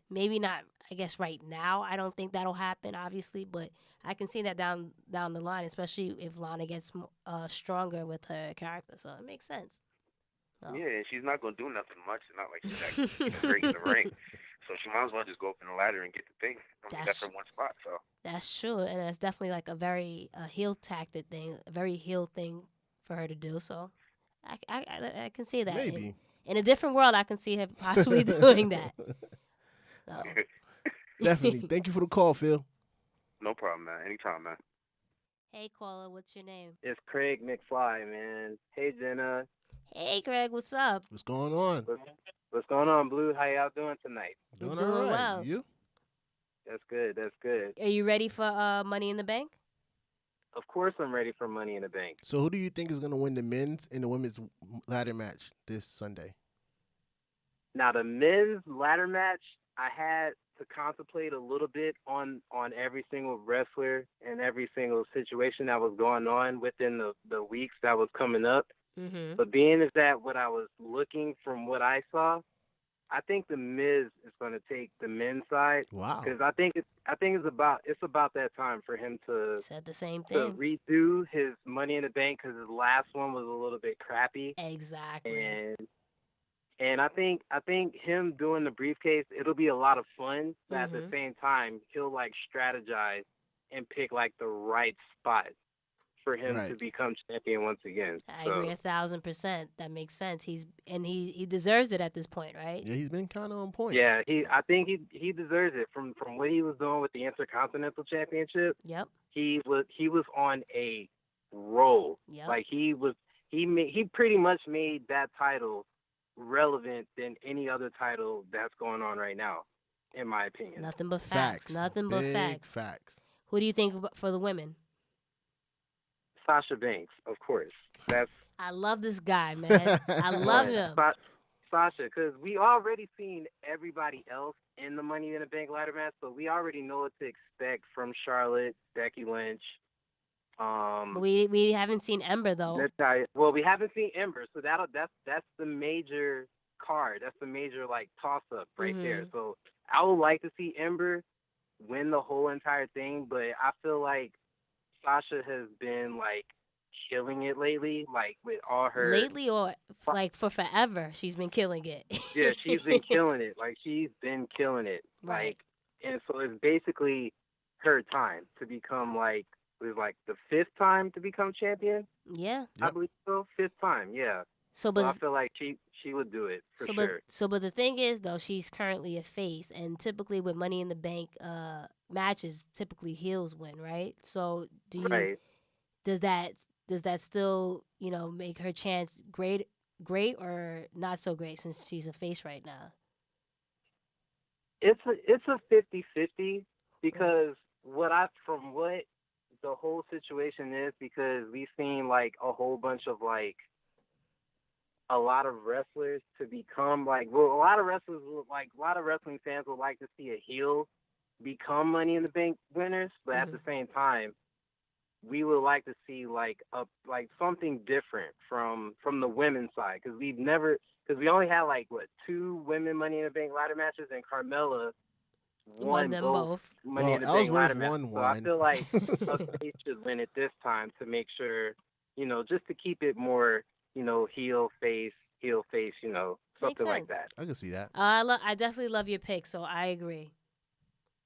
I guess right now I don't think that'll happen, obviously, but I can see that down the line, especially if Lana gets stronger with her character. So it makes sense. So. yeah, and she's not gonna do nothing much. It's not like she's that great in the ring. So she might as well just go up in the ladder and get the thing. I mean, that's her one spot. So That's true, and that's definitely like a very heel tactic thing, a very heel thing for her to do. So, I can see that. Maybe. In a different world, I can see her possibly doing that. So. Definitely. Thank you for the call, Phil. no problem, man. Anytime, man. Hey, caller, what's your name? It's Craig McFly, man. Hey, Jenna. Hey, Greg, what's up? What's going on? What's going on, Blue? How y'all doing tonight? We're Doing doing all right. well. You? That's good. That's good. Are you ready for Money in the Bank? Of course, I'm ready for Money in the Bank. So who do you think is gonna win the men's and the women's ladder match this Sunday? Now, the men's ladder match, I had to contemplate a little bit on every single wrestler and every single situation that was going on within the weeks that was coming up. Mm-hmm. But being is that what I was looking from what I saw, I think the Miz is going to take the men's side. Wow. Because I think it's about that time for him to Said the same to thing. redo his Money in the Bank because his last one was a little bit crappy. Exactly. And I think him doing the briefcase, it'll be a lot of fun. But at the Mhm. same time, he'll like strategize and pick like the right spot for him to Right. become champion once again. I So, agree 1,000%. That makes sense. He deserves it at this point, right? Yeah, he's been kind of on point. yeah, I think he deserves it from what he was doing with the Intercontinental Championship. Yep. He was on a roll. Yep. Like he pretty much made that title relevant than any other title that's going on right now, in my opinion. Nothing but facts. Nothing but Big facts. facts. Who do you think for the women? Sasha Banks, of course. That's I love this guy, man. I love him. Sasha, because we already seen everybody else in the Money in the Bank ladder match, so we already know what to expect from Charlotte, Becky Lynch. But we haven't seen Ember though. Natalia. Well, we haven't seen Ember, so that's the major card. That's the major like toss up right there. Mhm. So I would like to see Ember win the whole entire thing, but I feel like Sasha has been like killing it lately, like with all her Lately or like for forever, she's been killing it. yeah, she's been killing it. Like she's been killing it. Right. Like, and so it's basically her time to become like it was like the 5th time to become champion. Yeah. I Yep. believe so. 5th time, yeah. So So I but feel like she would do it for so sure. but the thing is though, she's currently a face, and typically with Money in the Bank matches, typically heels win, right? So Right. does that still make her chance great or not so great since she's a face right now? It's a 50-50 because from what the whole situation is, because we've seen like a whole bunch of like a lot of wrestlers to become like a lot of wrestling fans would like to see a heel become Money in the Bank winners, but at the same time we would like to see like something different from the women's side because we only had like 2 women Money in the Bank ladder matches, and Carmella won them both both. Money in the Well, Bank ladder Ellsworth matches. won So I one. feel like a face should win it this time to make sure, just to keep it more, heel face, Makes something like sense. that. I can see that. I definitely love your pick, so I agree.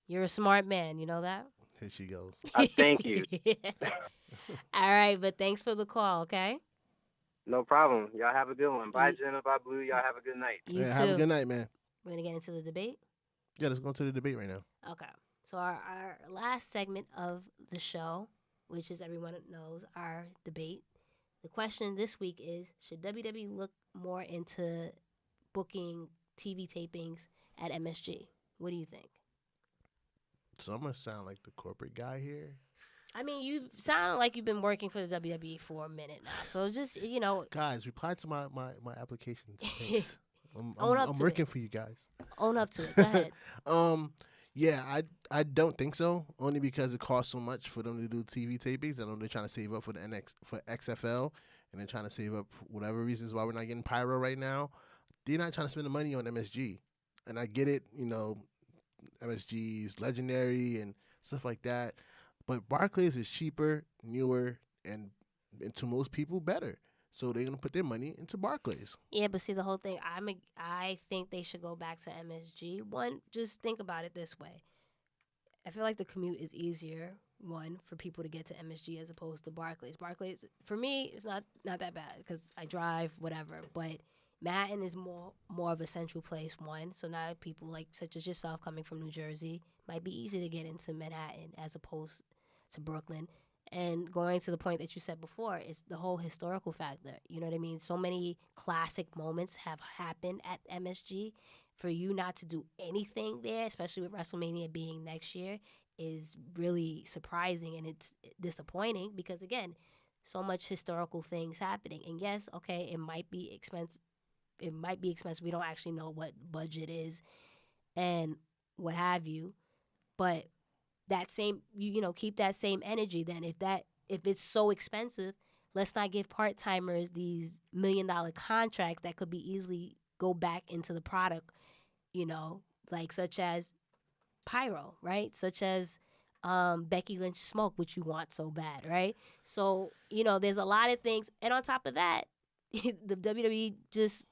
You're a smart man, you know that? Here she goes. Thank you. All right, but thanks for the call, okay? No problem. Y'all have a good one. Bye, You- Jenna. Bye, Blue. Y'all have a good night. You too. Have a good night, man. We're going to get into the debate? Yeah, let's go to the debate right now. Okay. So our last segment of the show, which is everyone knows, our debate. The question this week is, should WWE look more into booking TV tapings at MSG? What do you think? So I'm gonna sound like the corporate guy here. I mean, you sound like you've been working for the WWE for a minute now. So just, Guys, reply to my application. Thanks. I'm to working it. for you guys. Own up to it. Go ahead. Yeah, I don't think so. Only because it costs so much for them to do TV tapings. I know they're trying to save up for for XFL, and they're trying to save up for whatever reasons why we're not getting Pyro right now. They're not trying to spend the money on MSG, and I get it. MSG's legendary and stuff like that, but Barclays is cheaper, newer, and to most people better. So they're gonna put their money into Barclays. Yeah, but see, the whole thing, I think they should go back to MSG. One, just think about it this way. I feel like the commute is easier, one, for people to get to MSG as opposed to Barclays. Barclays, for me, it's not that bad because I drive, whatever. But Manhattan is more of a central place, one. So now people like such as yourself coming from New Jersey might be easy to get into Manhattan as opposed to Brooklyn. And going to the point that you said before, it's the whole historical factor. You know what I mean? So many classic moments have happened at MSG. For you not to do anything there, especially with WrestleMania being next year, is really surprising, and it's disappointing because, again, so much historical things happening. And yes, okay, it might be expensive. We don't actually know what budget is and what have you. But that same, keep that same energy then. If it's so expensive, let's not give part-timers these $1 million contracts that could be easily go back into the product, like such as Pyro, right? Such as Becky Lynch Smoke, which you want so bad, right? So, there's a lot of things. And on top of that, the WWE just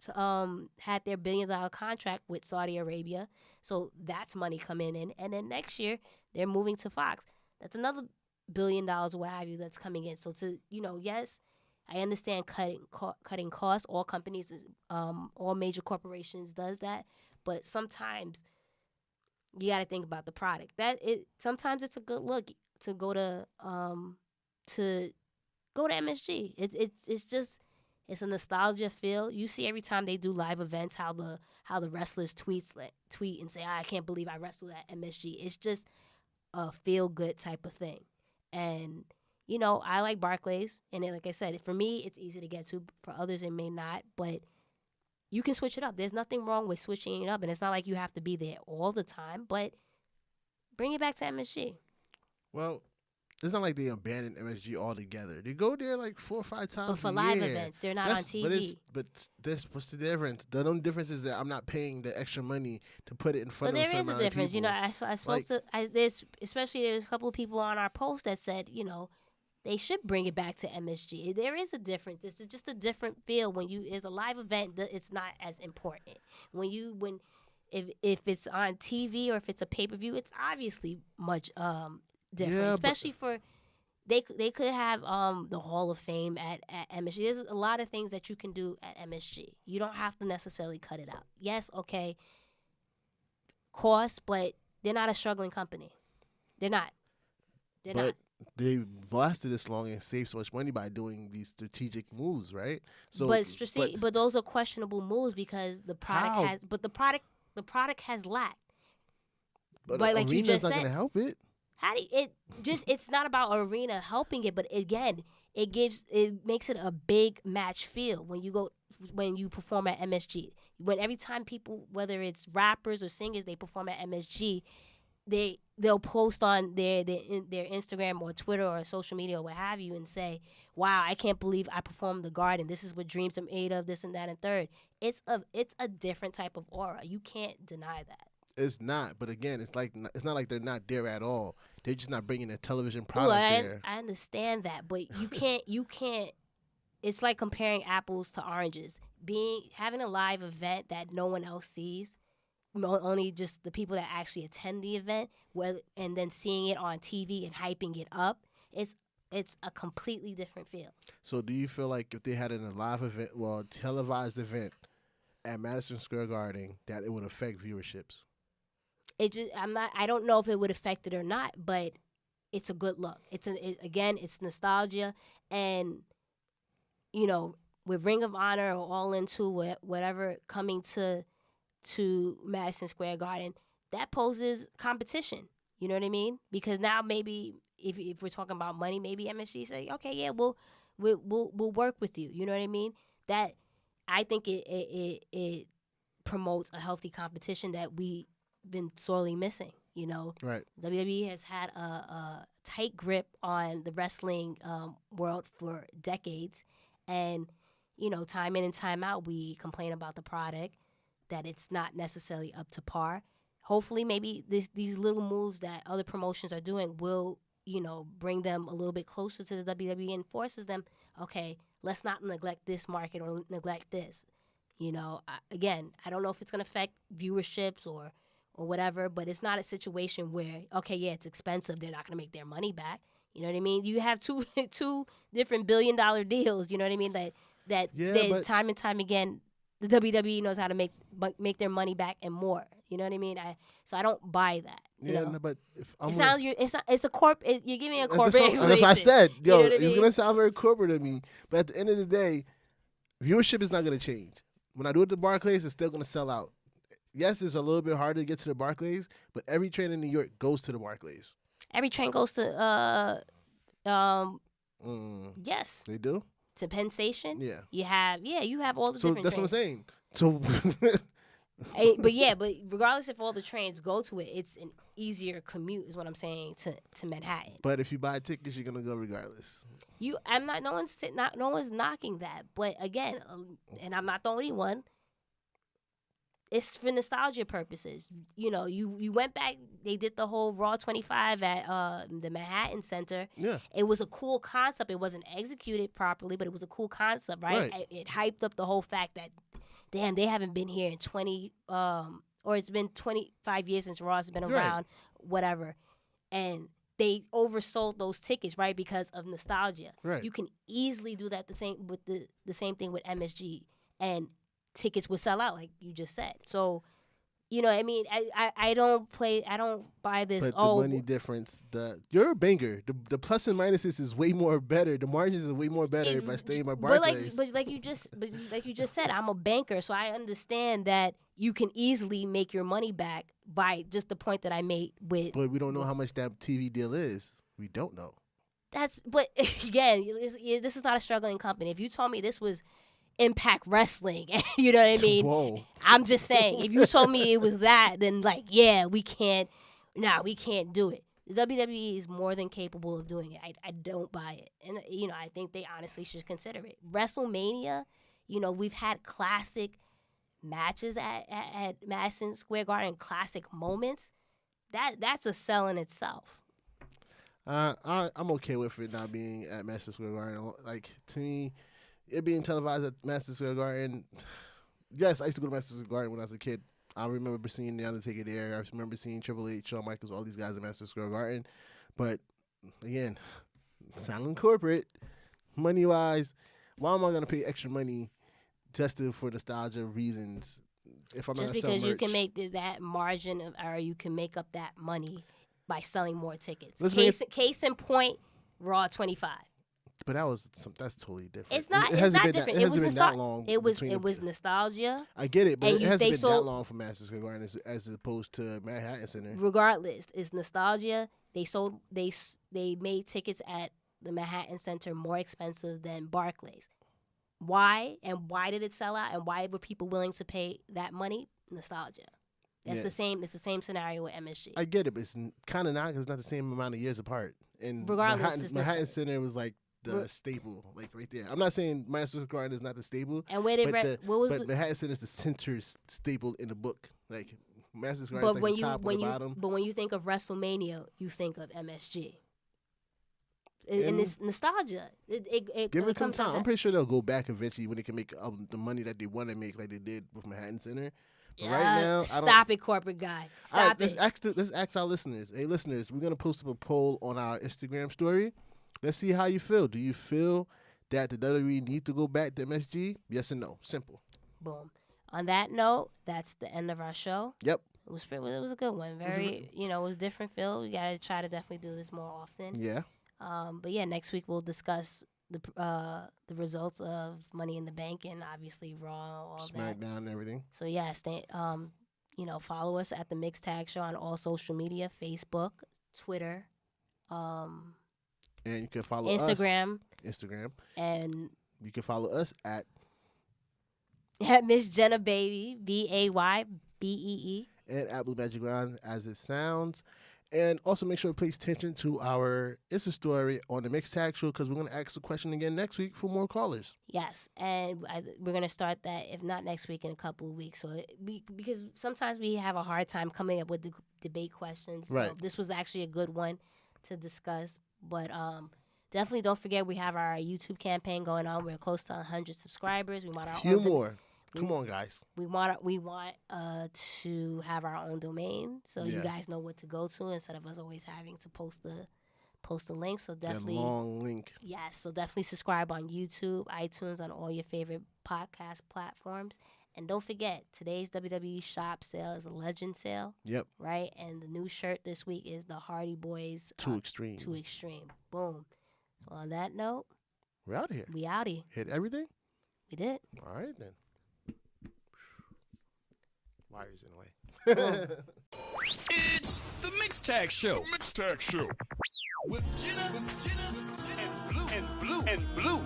had their $1 billion contract with Saudi Arabia. So that's money coming in. And then next year, they're moving to Fox. That's another $1 billion or what have you that's coming in. So yes, I understand cutting costs. All companies, all major corporations does that. But sometimes you got to think about the product. Sometimes it's a good look to go to MSG. It's a nostalgia feel. You see every time they do live events how the wrestlers tweet and say, I can't believe I wrestled at MSG. It's just a feel good type of thing. And I like Barclays, and like I said, for me it's easy to get to. For others it may not, but you can switch it up. There's nothing wrong with switching it up, and it's not like you have to be there all the time, but bring it back to MSG. Well, it's not like they abandoned MSG altogether. They go there like 4 or 5 times. But for a live year. events, they're not on TV. But what's the difference? The only difference is that I'm not paying the extra money to put it in front of a certain amount of people. But there is a difference. I spoke there's a couple of people on our post that said, they should bring it back to MSG. There is a difference. This is just a different feel. When it's a live event, it's not as important. If it's on TV or if it's a pay-per-view, it's obviously much different. Yeah, especially for they could have the Hall of Fame at MSG. There's a lot of things that you can do at MSG. You don't have to necessarily cut it out. Yes, okay, cost, but they're not a struggling company. They're not. They've lasted this long and saved so much money by doing these strategic moves, right? So, but those are questionable moves because the product the product has lacked. But like you just not said, going to help it. It's not about arena helping it, but again, it makes it a big match feel when you perform at MSG. When every time people, whether it's rappers or singers, they perform at MSG, they'll post on their Instagram or Twitter or social media or what have you and say, wow, I can't believe I performed the Garden. This is what dreams are made of, this and that and third. It's a different type of aura. You can't deny that. It's not, but again, it's not like they're not there at all. They're just not bringing a television Ooh, product there. I understand that, but you can't. It's like comparing apples to oranges. Having a live event that no one else sees, only just the people that actually attend the event, and then seeing it on TV and hyping it up. It's a completely different feel. So, do you feel like if they had a live event, well, televised event at Madison Square Garden, that it would affect viewerships? I don't know if it would affect it or not, but it's a good look. Again, it's nostalgia, and with Ring of Honor or All Into whatever coming to Madison Square Garden, that poses competition. You know what I mean? Because now maybe if we're talking about money, maybe MSG say, okay, yeah, we'll work with you. You know what I mean? That I think it promotes a healthy competition that we've been sorely missing. Right. WWE has had a tight grip on the wrestling world for decades, and time in and time out, we complain about the product, that it's not necessarily up to par. Hopefully, maybe these little moves that other promotions are doing will, bring them a little bit closer to the WWE and forces them, okay, let's not neglect this market or neglect this. Again, I don't know if it's going to affect viewerships or whatever, but it's not a situation where, okay, yeah, it's expensive, they're not going to make their money back. You know what I mean? You have two different $1 billion deals, you know what I mean, that time and time again, the WWE knows how to make their money back and more. You know what I mean? So I don't buy that. No, but if I'm it's a corp. You're giving me a corporate explanation. That's what I said. Yo, You know what I it's mean? gonna sound very corporate to me, but at the end of the day, viewership is not gonna change. When I do it at the Barclays, it's still gonna sell out. Yes, it's a little bit harder to get to the Barclays, but every train in New York goes to the Barclays. Every train goes to yes. They do? To Penn Station. Yeah. You have all the so different that's trains. what I'm saying. So but regardless if all the trains go to it, it's an easier commute is what I'm saying to Manhattan. But if you buy tickets, you're gonna go regardless. No one's knocking that, but again, and I'm not the only one. It's for nostalgia purposes. You went back. They did the whole Raw 25 at the Manhattan Center. Yeah, it was a cool concept. It wasn't executed properly, but it was a cool concept, right? It hyped up the whole fact that, damn, they haven't been here in 20 or it's been 25 years since Raw's been around, whatever, and they oversold those tickets, right, because of nostalgia. Right. You can easily do that the same thing with MSG, and tickets would sell out, like you just said. So, I mean, I don't buy this. But the money difference, you're a banker. The plus and minuses is way more better. The margins are way more better by staying by Barclays. But like you just said, I'm a banker, so I understand that you can easily make your money back by just the point that I made with. But we don't know how much that TV deal is. We don't know. But again, this is not a struggling company. If you told me this was Impact Wrestling, you know what I mean? Whoa. I'm just saying, if you told me it was that, then we can't do it. The WWE is more than capable of doing it. I don't buy it. And, I think they honestly should consider it. WrestleMania, we've had classic matches at Madison Square Garden, classic moments. That's a sell in itself. I'm okay with it not being at Madison Square Garden. Like, to me, it being televised at Madison Square Garden, yes, I used to go to Madison Square Garden when I was a kid. I remember seeing The Undertaker there. I remember seeing Triple H, Shawn Michaels, all these guys at Madison Square Garden. But, again, sounding corporate, money-wise, why am I going to pay extra money just for nostalgia reasons if I'm not going to sell merch? Just because you can make that margin, or you can make up that money by selling more tickets. Case in point, Raw 25. But that's totally different. It's not. It's not different. It was nostalgia. It was nostalgia. I get it, but it hasn't been that sold, long for Madison Square Garden as opposed to Manhattan Center. Regardless, it's nostalgia. They made tickets at the Manhattan Center more expensive than Barclays. Why? And why did it sell out? And why were people willing to pay that money? Nostalgia. That's the same. It's the same scenario with MSG. I get it, but it's kind of not because it's not the same amount of years apart. And regardless, Manhattan Center was like the staple, like right there. I'm not saying Madison Square Garden is not the staple. And where they but Manhattan Center is the center staple in the book. Like, Madison Square Garden is like the top or the bottom. But when you think of WrestleMania, you think of MSG. And it's nostalgia. Give it some time. I'm pretty sure they'll go back eventually when they can make the money that they want to make, like they did with Manhattan Center. But right now, stop it, corporate guy. Stop it. Let's ask our listeners. Hey, listeners, we're gonna post up a poll on our Instagram story. Let's see how you feel. Do you feel that the WWE need to go back to MSG? Yes or no? Simple. Boom. On that note, that's the end of our show. Yep. It was a good one. Very, it was different, Phil. We gotta try to definitely do this more often. Yeah. But yeah, next week we'll discuss the results of Money in the Bank and obviously Raw, all that. SmackDown and everything. So yeah, follow us at the Mixed Tag Show on all social media: Facebook, Twitter, and you can follow Instagram, and you can follow us at Miss Jenna Baby BAYBEE and at Blue Magic Ground as it sounds. And also make sure to pay attention to our Insta story on the Mixed Tag Show because we're going to ask the question again next week for more callers. Yes, and we're going to start that, if not next week, in a couple of weeks. So because sometimes we have a hard time coming up with debate questions. Right. So this was actually a good one to discuss. But definitely don't forget we have our YouTube campaign going on. We're close to 100 subscribers. We want our few more. Come on, guys. We want to have our own domain, so you guys know what to go to instead of us always having to post the link. So definitely that long link. Yes, so definitely subscribe on YouTube, iTunes, on all your favorite podcast platforms. And don't forget, today's WWE shop sale is a legend sale. Yep. Right, and the new shirt this week is the Hardy Boys Too Extreme. Too Extreme. Boom. So on that note, we're out of here. We outie. Hit everything. We did. All right then. Wires in the way. It's the Mixed Tag Show. The Mixed Tag Show. With Jenna and Blue.